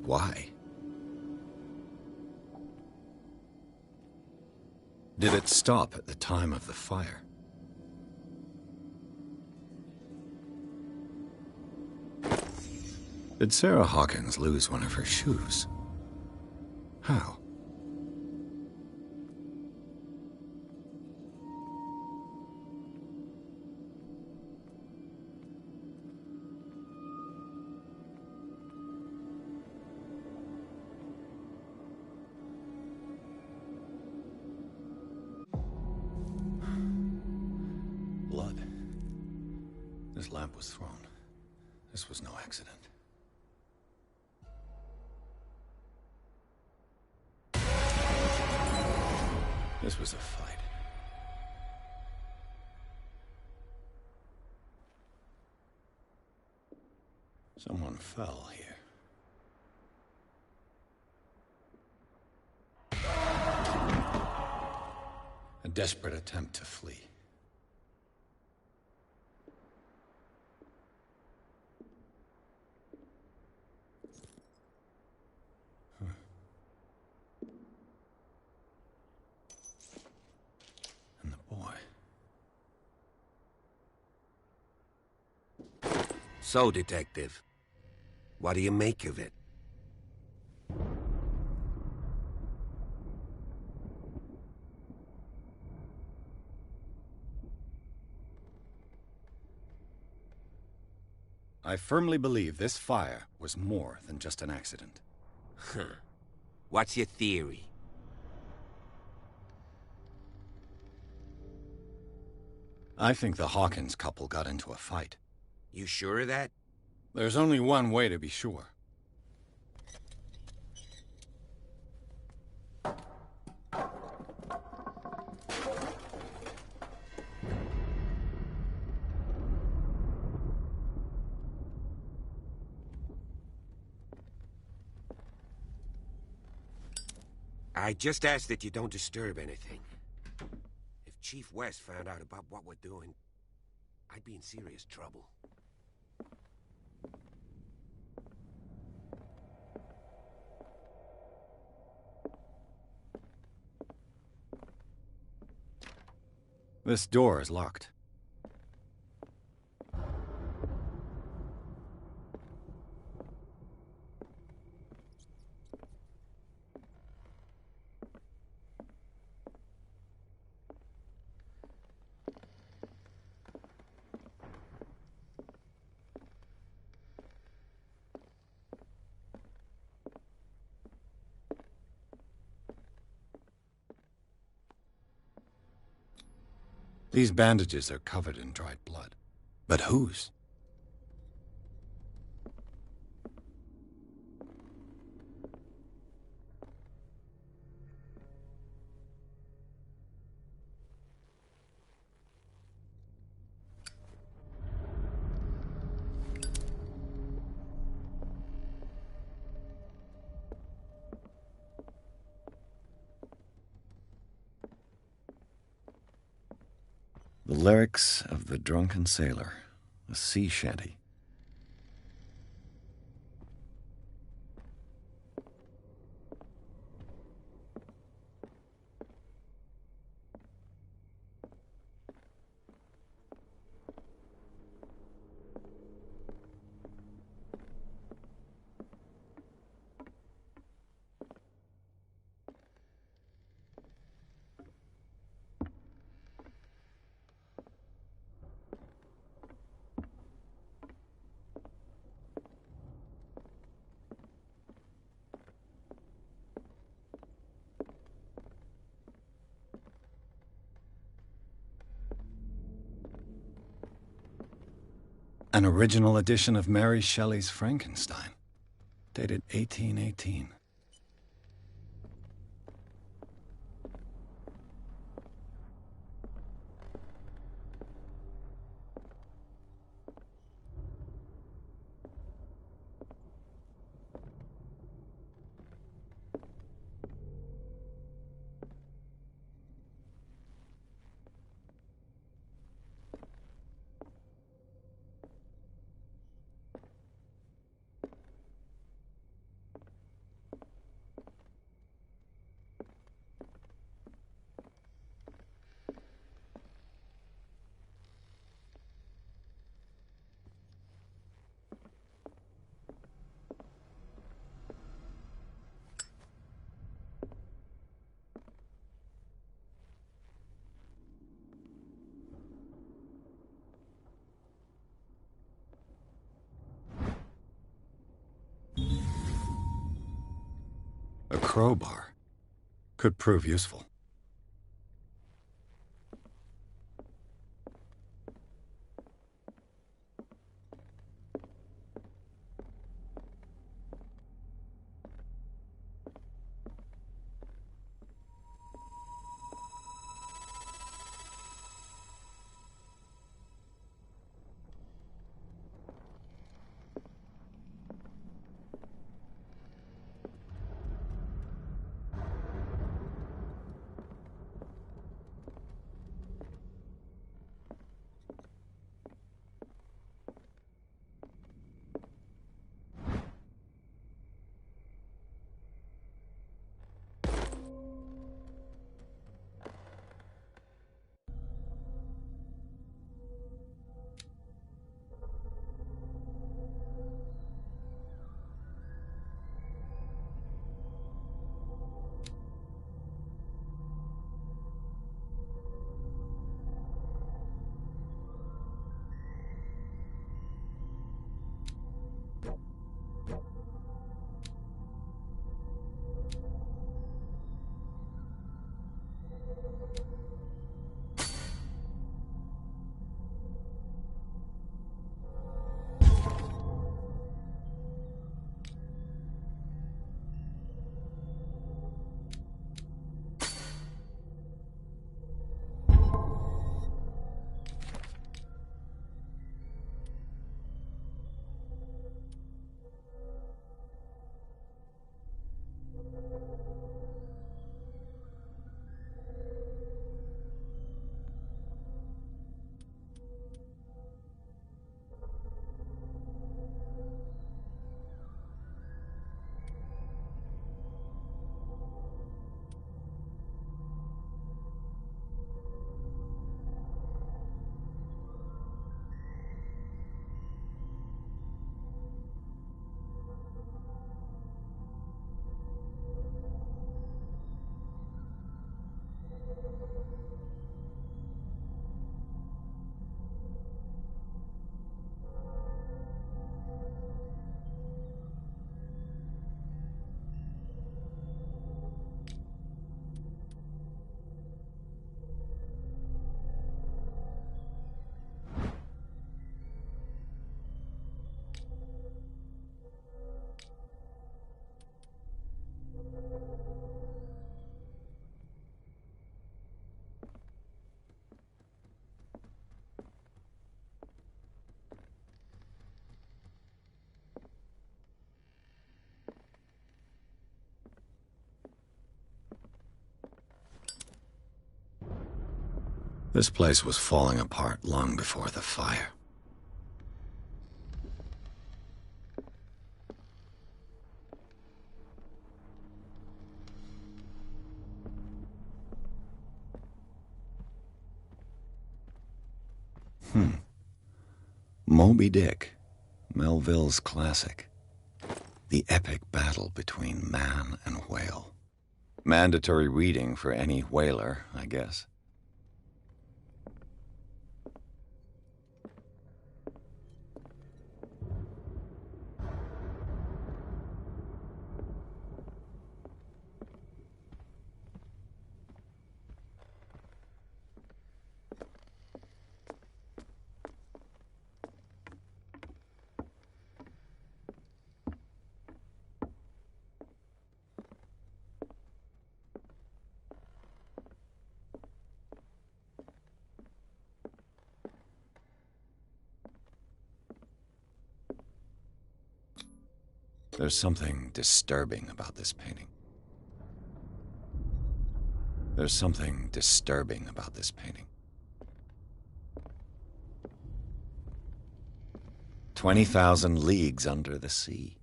Why? Did it stop at the time of the fire? Did Sarah Hawkins lose one of her shoes? How? Blood. This lamp was thrown. This was no accident. This was a fight. Someone fell here. A desperate attempt to flee. So, Detective, what do you make of it? I firmly believe this fire was more than just an accident. Huh. What's your theory? I think the Hawkins couple got into a fight. You sure of that? There's only one way to be sure. I just ask that you don't disturb anything. If Chief West found out about what we're doing, I'd be in serious trouble. This door is locked. These bandages are covered in dried blood. But whose? The lyrics of the drunken sailor, a sea shanty. An original edition of Mary Shelley's Frankenstein, dated 1818. A crowbar could prove useful. This place was falling apart long before the fire. Moby Dick, Melville's classic. The epic battle between man and whale. Mandatory reading for any whaler, I guess. There's something disturbing about this painting. There's something disturbing about this painting. 20,000 leagues under the sea.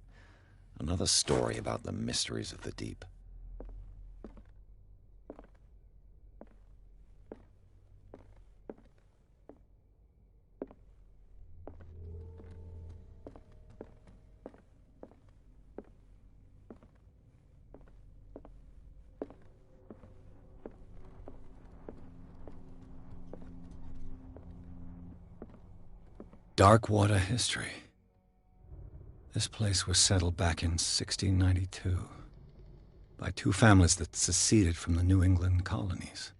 Another story about the mysteries of the deep. Darkwater history. This place was settled back in 1692 by two families that seceded from the New England colonies.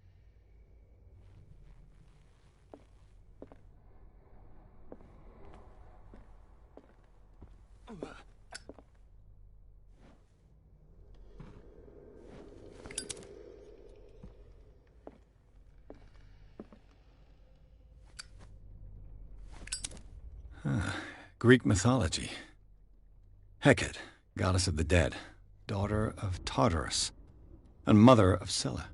Greek mythology. Hecate, goddess of the dead, daughter of Tartarus, and mother of Scylla.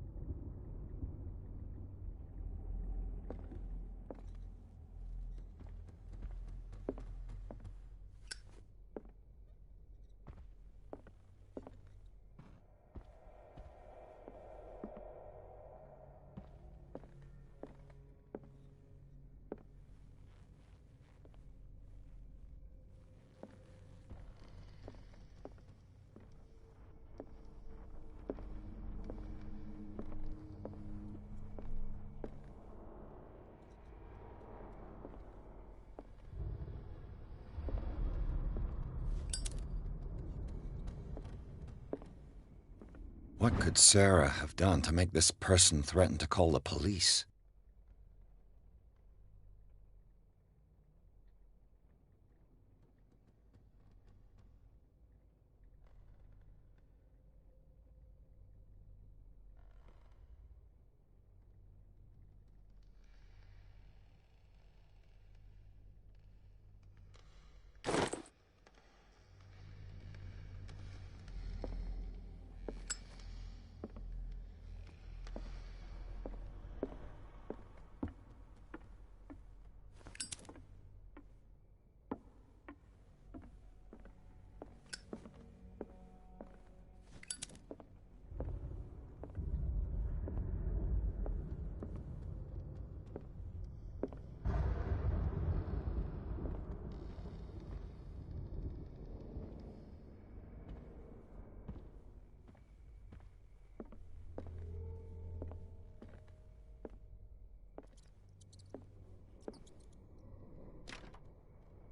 What could Sarah have done to make this person threaten to call the police?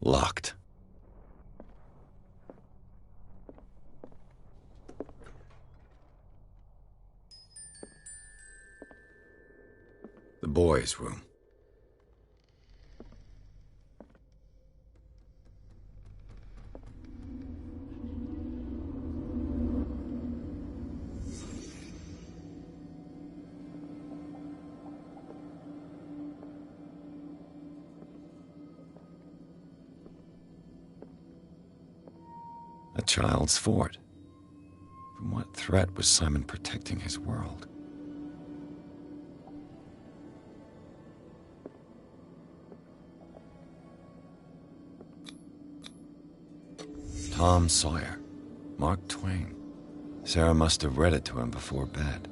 Locked. The boys' room. A child's fort. From what threat was Simon protecting his world? Tom Sawyer. Mark Twain. Sarah must have read it to him before bed.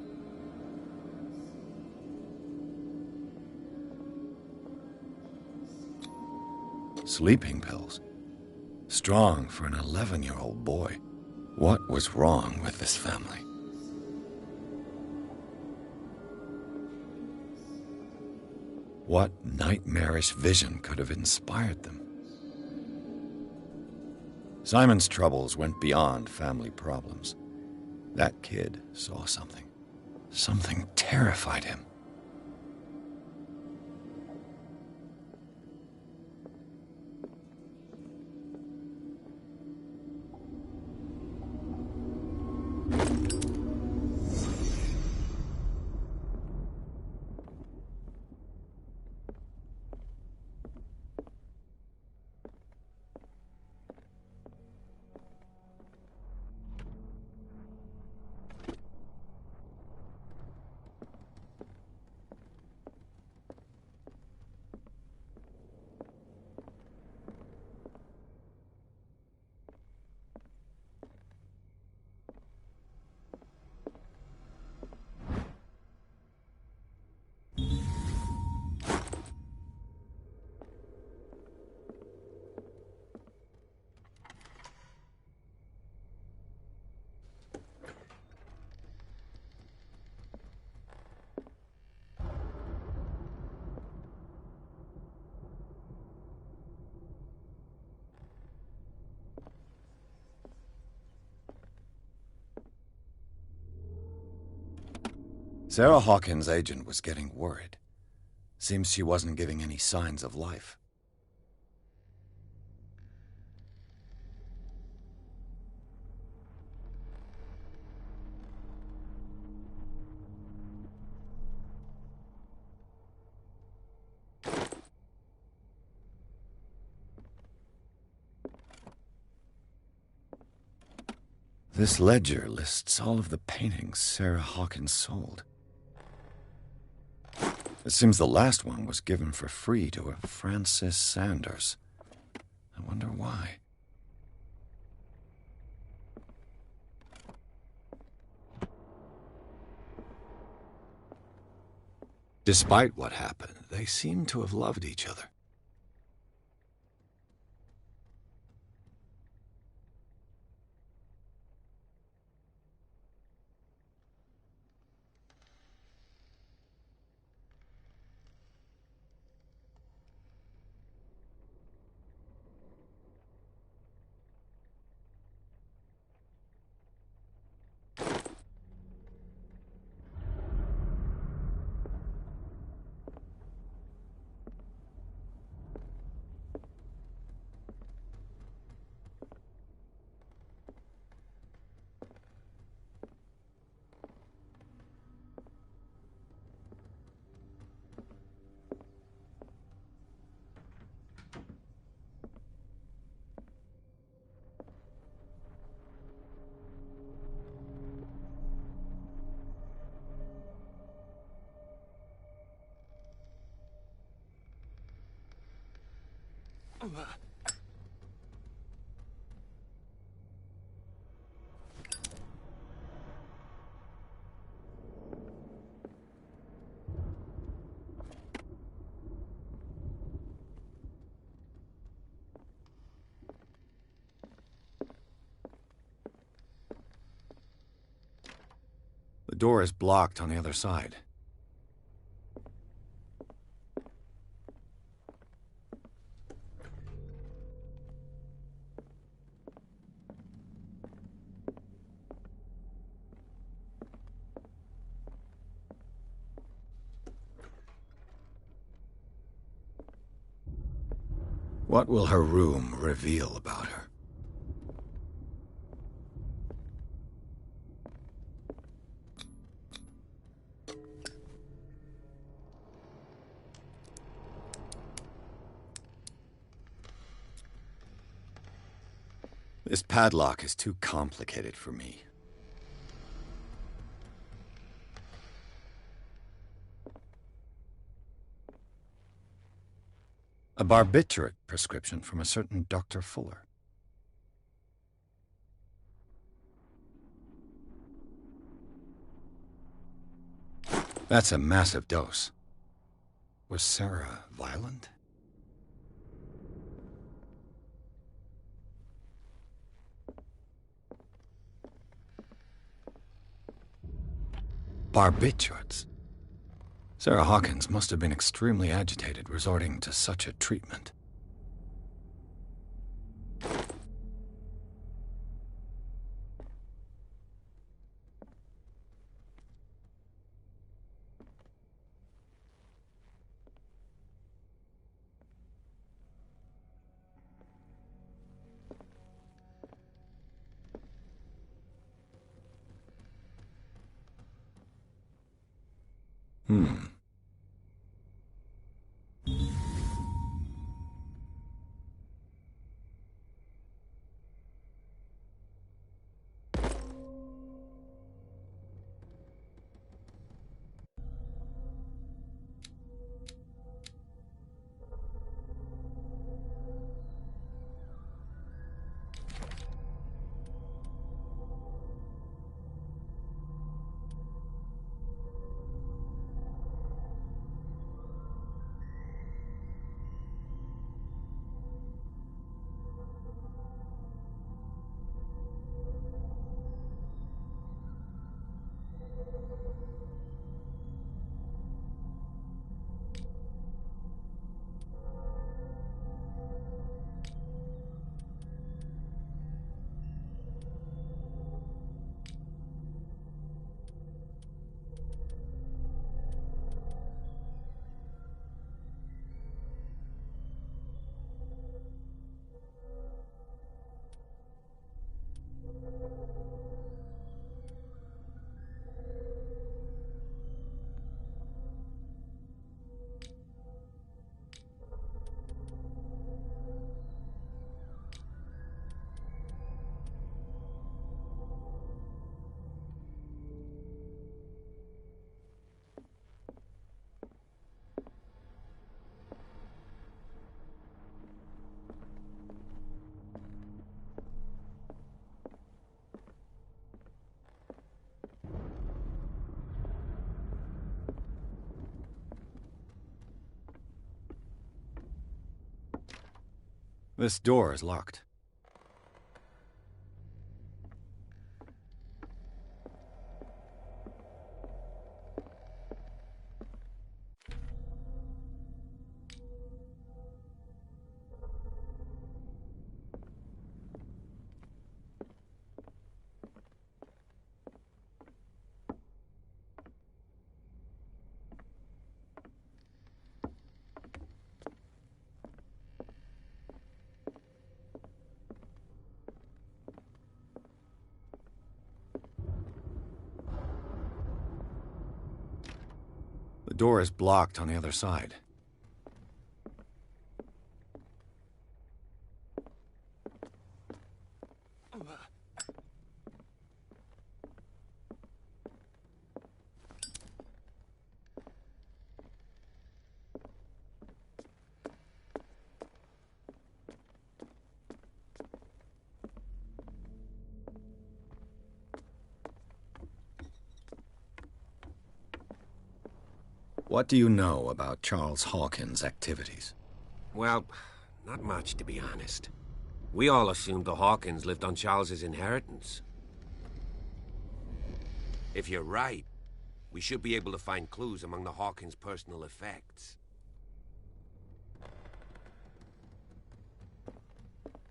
Sleeping pills. Strong for an 11-year-old boy. What was wrong with this family? What nightmarish vision could have inspired them? Simon's troubles went beyond family problems. That kid saw something. Something terrified him. Sarah Hawkins' agent was getting worried. Seems she wasn't giving any signs of life. This ledger lists all of the paintings Sarah Hawkins sold. It seems the last one was given for free to a Francis Sanders. I wonder why. Despite what happened, they seem to have loved each other. The door is blocked on the other side. What will her room reveal about her? This padlock is too complicated for me. A barbiturate prescription from a certain Dr. Fuller. That's a massive dose. Was Sarah violent? Barbiturates. Sarah Hawkins must have been extremely agitated resorting to such a treatment. This door is locked. The door is blocked on the other side. What do you know about Charles Hawkins' activities? Well, not much, to be honest. We all assumed the Hawkins lived on Charles's inheritance. If you're right, we should be able to find clues among the Hawkins' personal effects.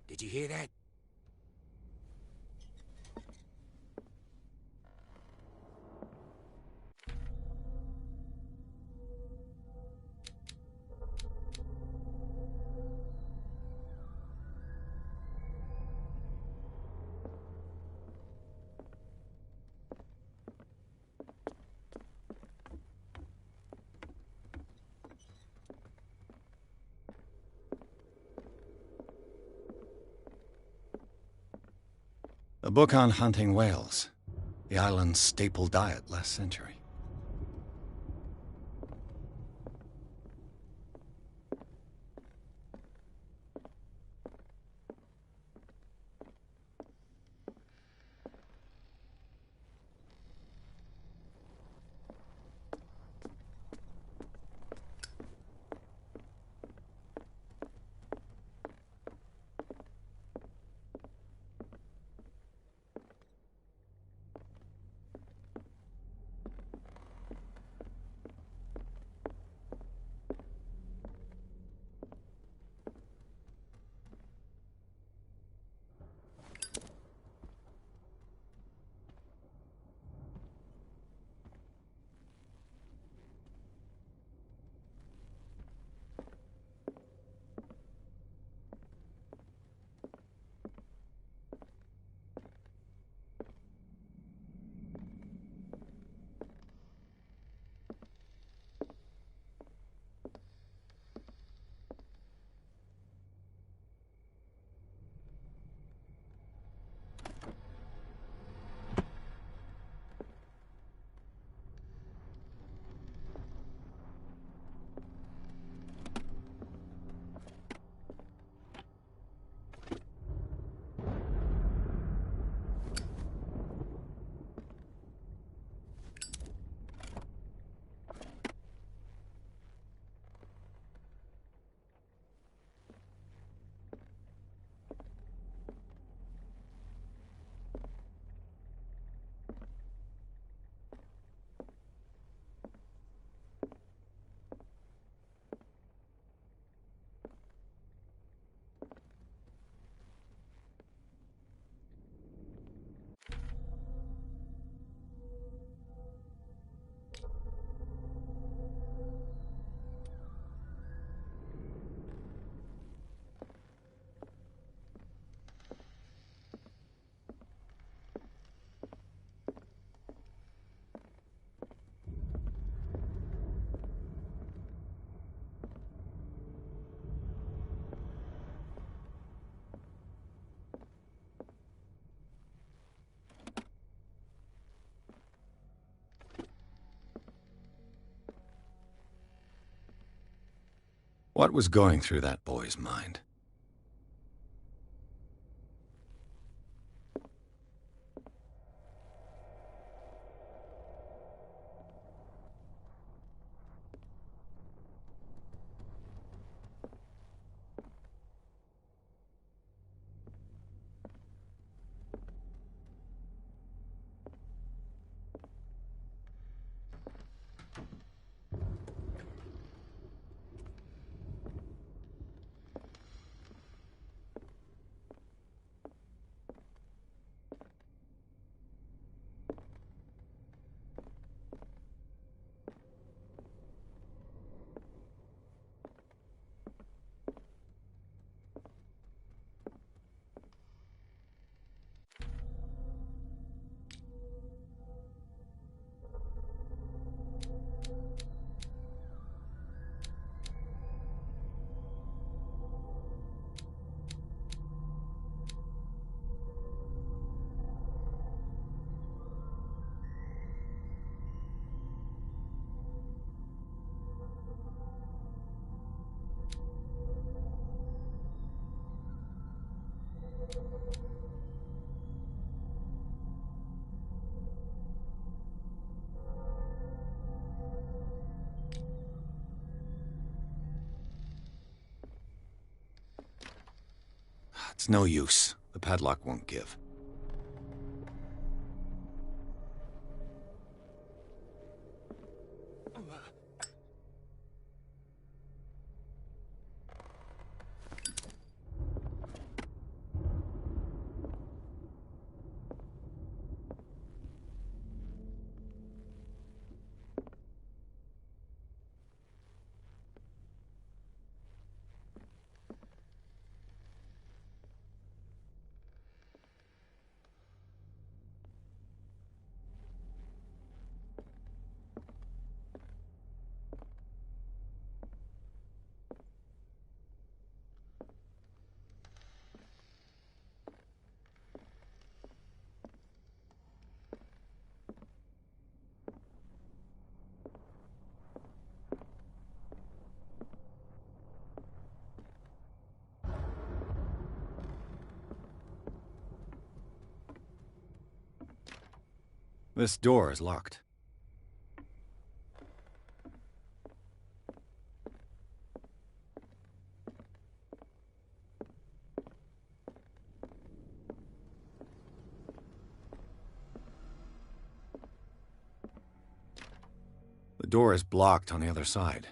Did you hear that? A book on hunting whales, the island's staple diet last century. What was going through that boy's mind? It's no use. The padlock won't give. This door is locked. The door is blocked on the other side.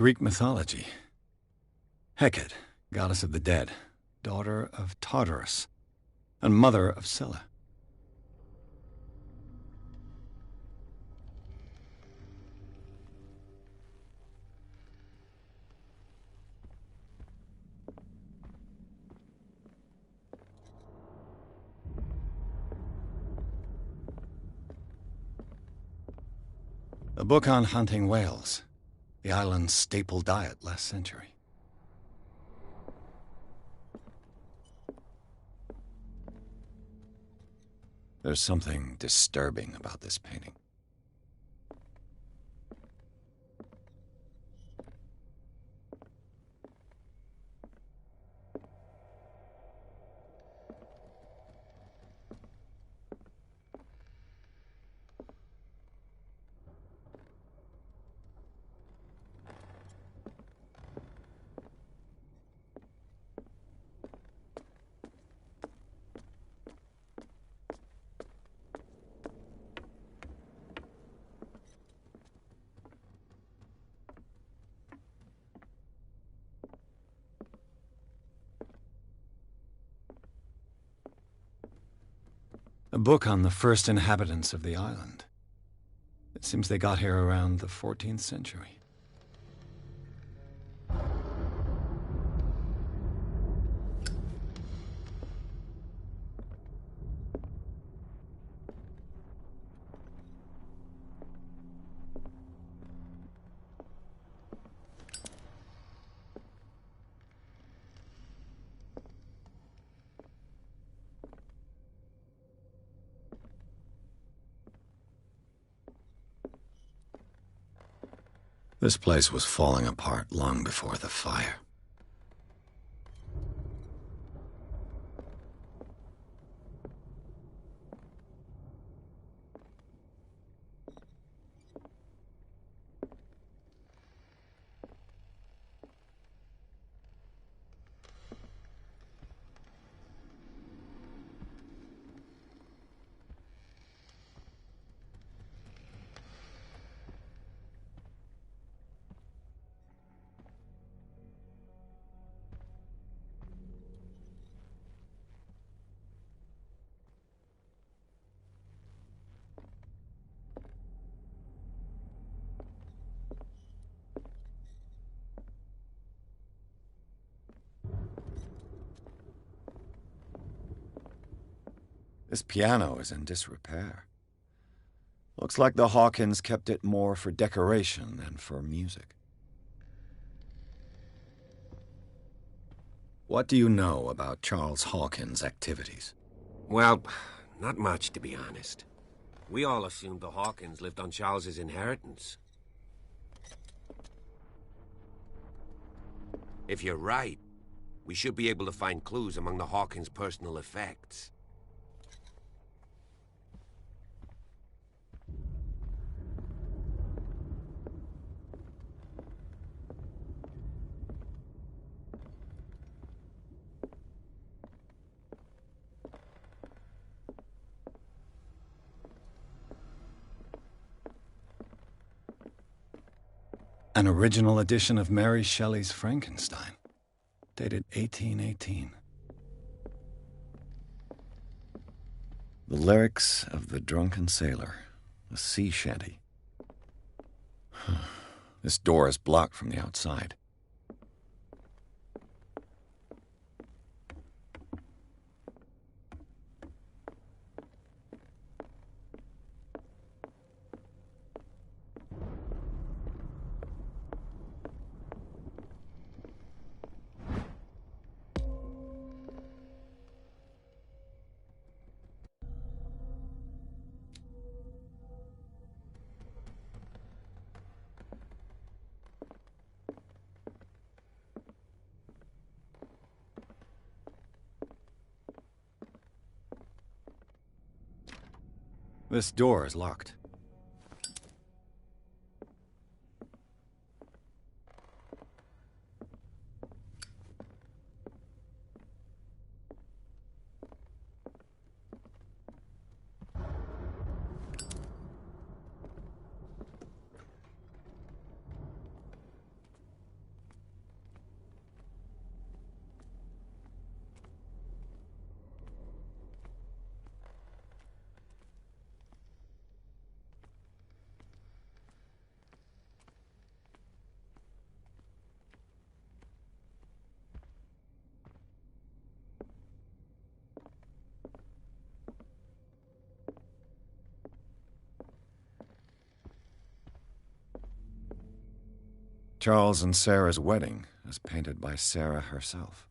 Greek mythology. Hecate, goddess of the dead, daughter of Tartarus, and mother of Scylla. A book on hunting whales, the island's staple diet last century. There's something disturbing about this painting. A book on the first inhabitants of the island. It seems they got here around the 14th century. This place was falling apart long before the fire. This piano is in disrepair. Looks like the Hawkins kept it more for decoration than for music. What do you know about Charles Hawkins' activities? Well, not much, to be honest. We all assumed the Hawkins lived on Charles's inheritance. If you're right, we should be able to find clues among the Hawkins' personal effects. An original edition of Mary Shelley's Frankenstein, dated 1818. The lyrics of the drunken sailor, a sea shanty. This door is blocked from the outside. This door is locked. Charles and Sarah's wedding, as painted by Sarah herself.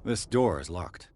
This door is locked.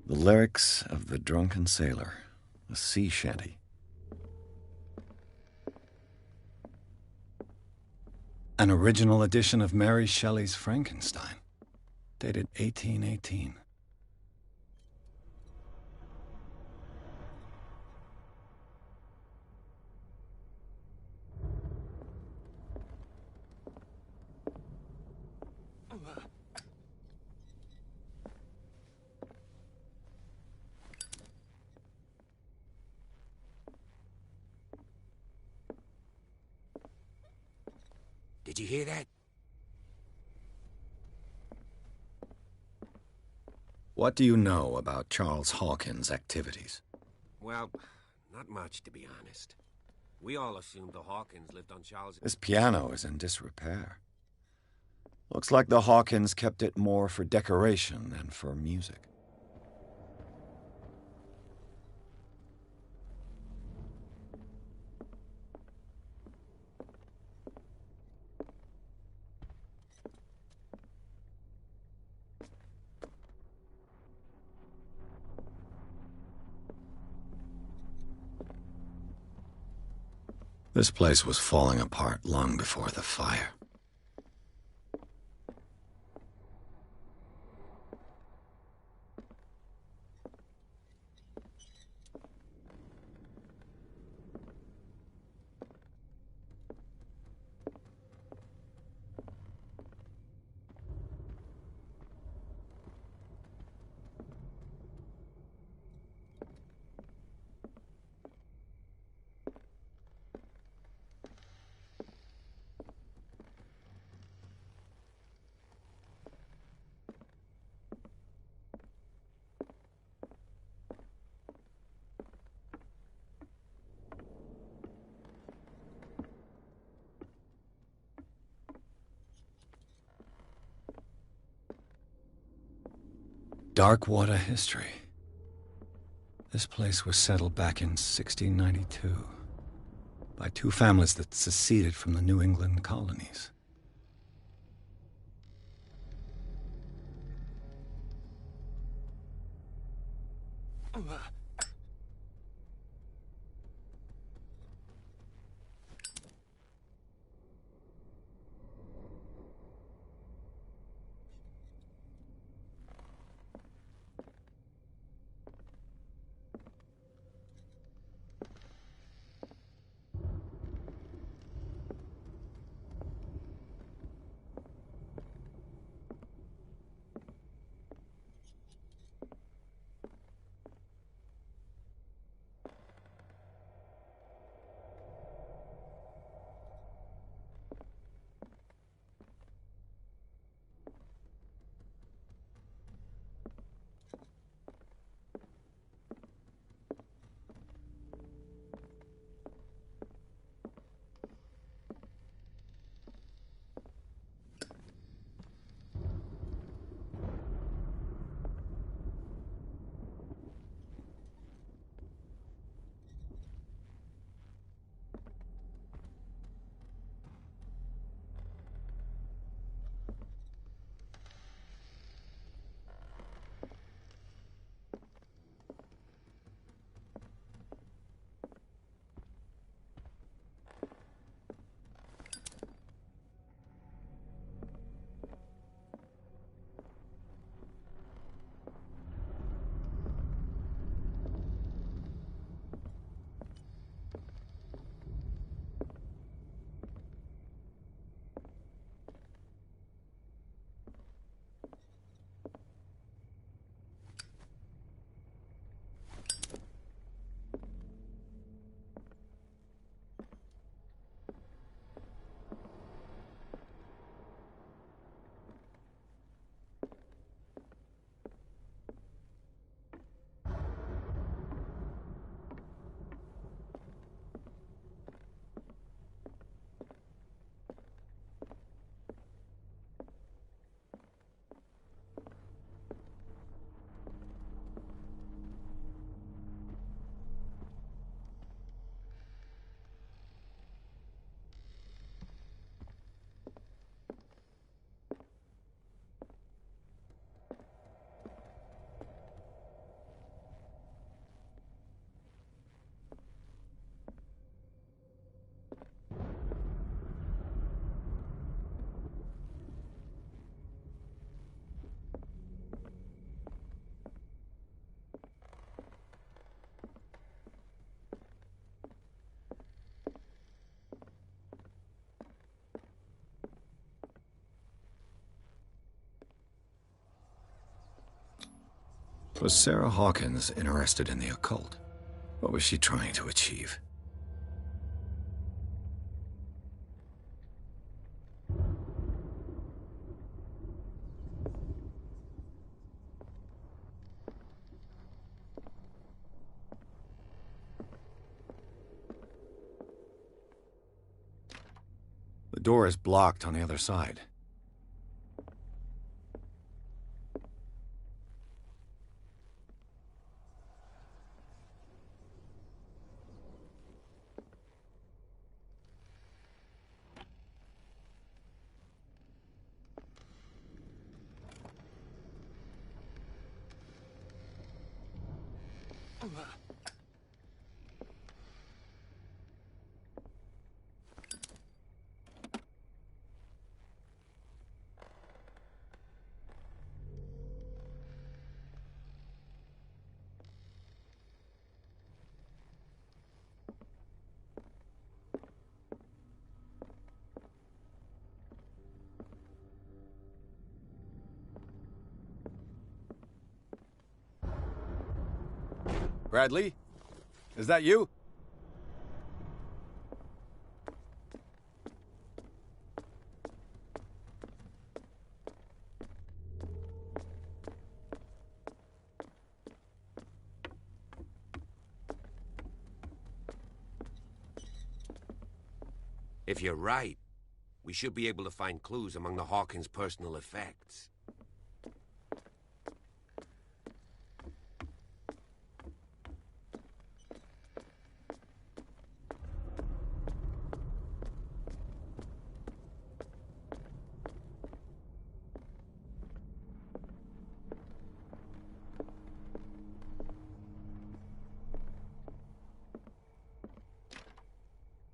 The lyrics of The Drunken Sailor, a sea shanty. An original edition of Mary Shelley's Frankenstein, dated 1818. Did you hear that? What do you know about Charles Hawkins' activities? Well, not much, to be honest. We all assumed the Hawkins lived on Charles... This piano is in disrepair. Looks like the Hawkins kept it more for decoration than for music. This place was falling apart long before the fire. dark water history. This place was settled back in 1692 by two families that seceded from the New England colonies. Was Sarah Hawkins interested in the occult? What was she trying to achieve? The door is blocked on the other side. Bradley? Is that you? If you're right, we should be able to find clues among the Hawkins' personal effects.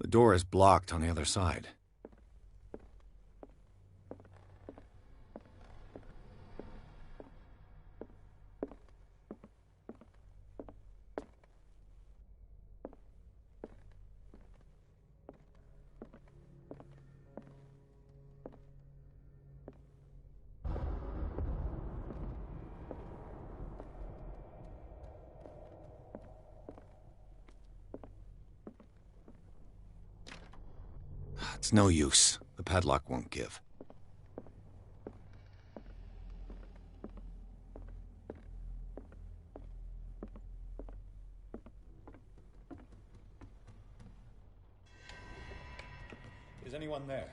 The door is blocked on the other side. It's no use. The padlock won't give. Is anyone there?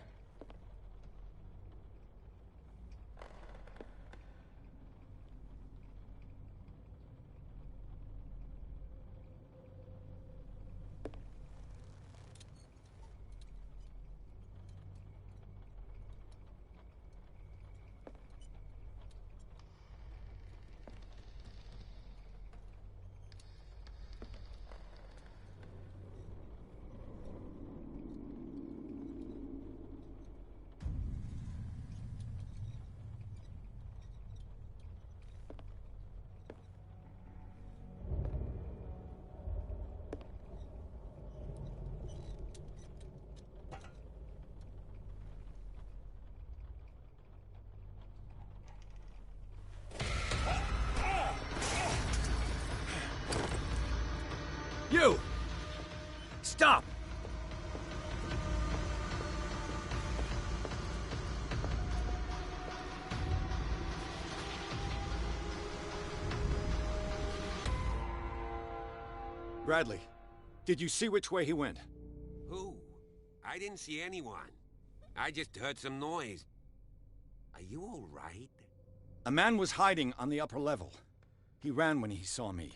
You! Stop! Bradley, did you see which way he went? Who? I didn't see anyone. I just heard some noise. Are you all right? A man was hiding on the upper level. He ran when he saw me.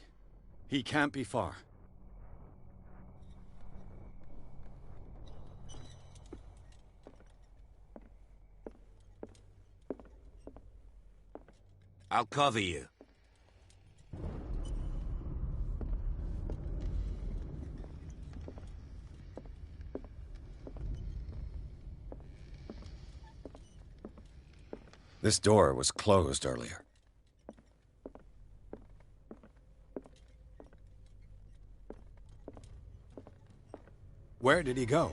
He can't be far. I'll cover you. This door was closed earlier. Where did he go?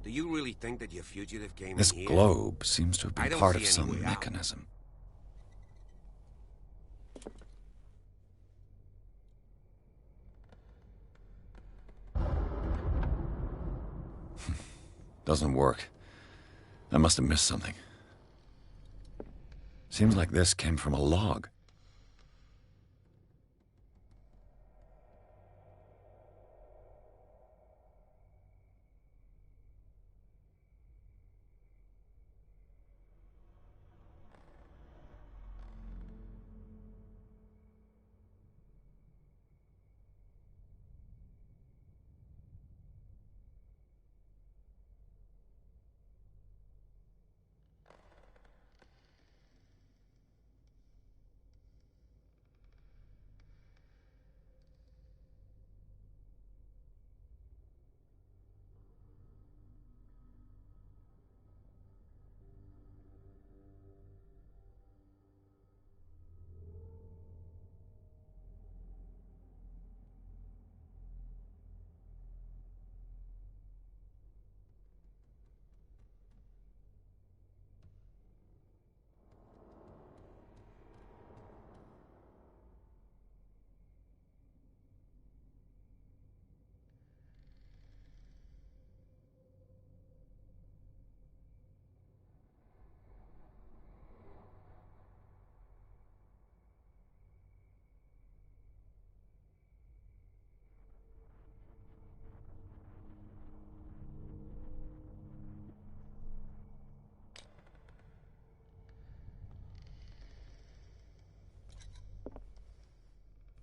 Do you really think that your fugitive came This in here? globe seems to have I been don't part see of any some way out. mechanism. Doesn't work. I must have missed something. Seems like this came from a log.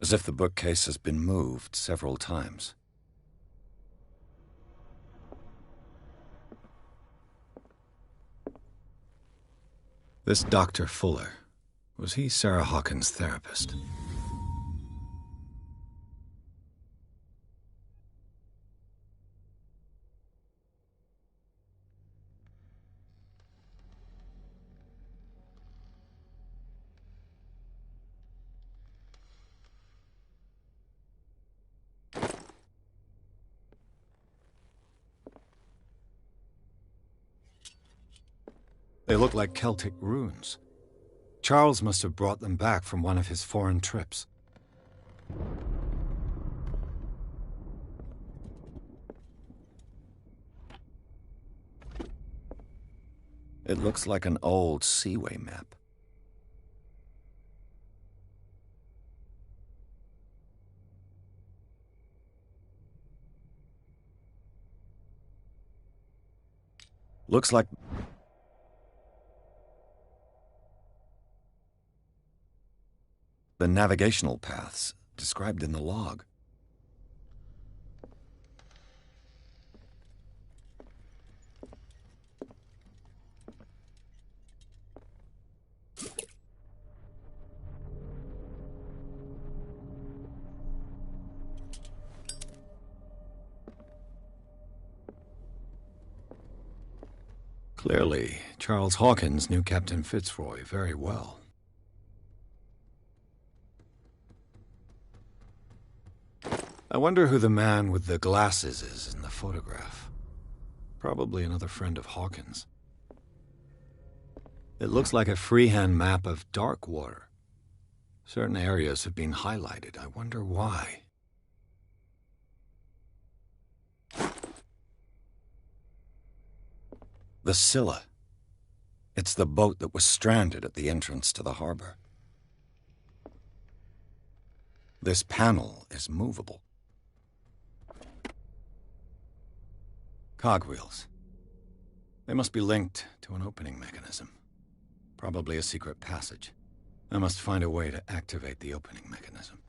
As if the bookcase has been moved several times. This Dr. Fuller, Was he Sarah Hawkins' therapist? They look like Celtic runes. Charles must have brought them back from one of his foreign trips. It looks like an old seaway map. Looks like the navigational paths described in the log. Clearly, Charles Hawkins knew Captain Fitzroy very well. I wonder who the man with the glasses is in the photograph. Probably another friend of Hawkins. It looks like a freehand map of dark water. Certain areas have been highlighted. I wonder why. The Scylla. It's the boat that was stranded at the entrance to the harbor. This panel is movable. Cogwheels. They must be linked to an opening mechanism. Probably a secret passage. I must find a way to activate the opening mechanism.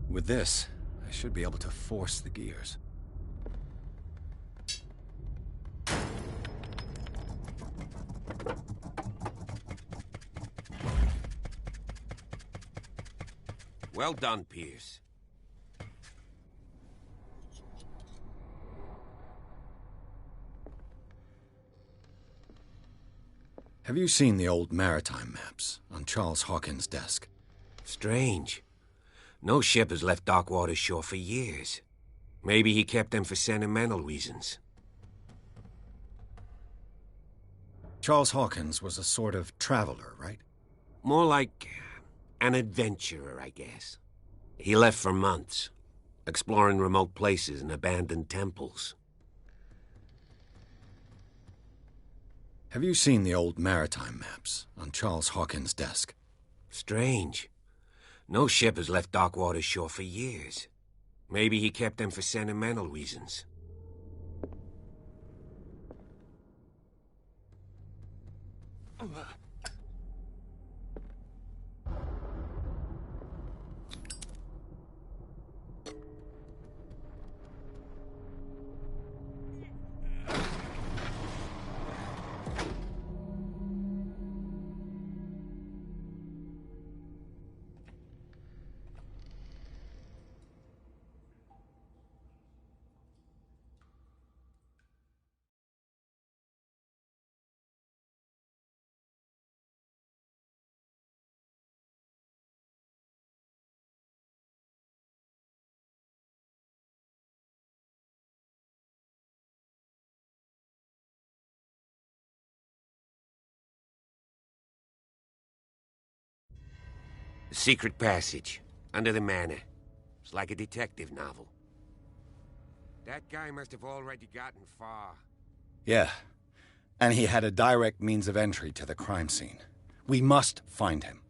With this, I should be able to force the gears. Well done, Pierce. Have you seen the old maritime maps on Charles Hawkins' desk? Strange. No ship has left Darkwater shore for years. Maybe he kept them for sentimental reasons. Charles Hawkins was a sort of traveler, right? More like an adventurer, I guess. He left for months, exploring remote places and abandoned temples. Have you seen the old maritime maps on Charles Hawkins' desk? Strange. No ship has left Darkwater shore for years. Maybe he kept them for sentimental reasons. The secret passage, under the manor. It's like a detective novel. That guy must have already gotten far. Yeah, and he had a direct means of entry to the crime scene. We must find him.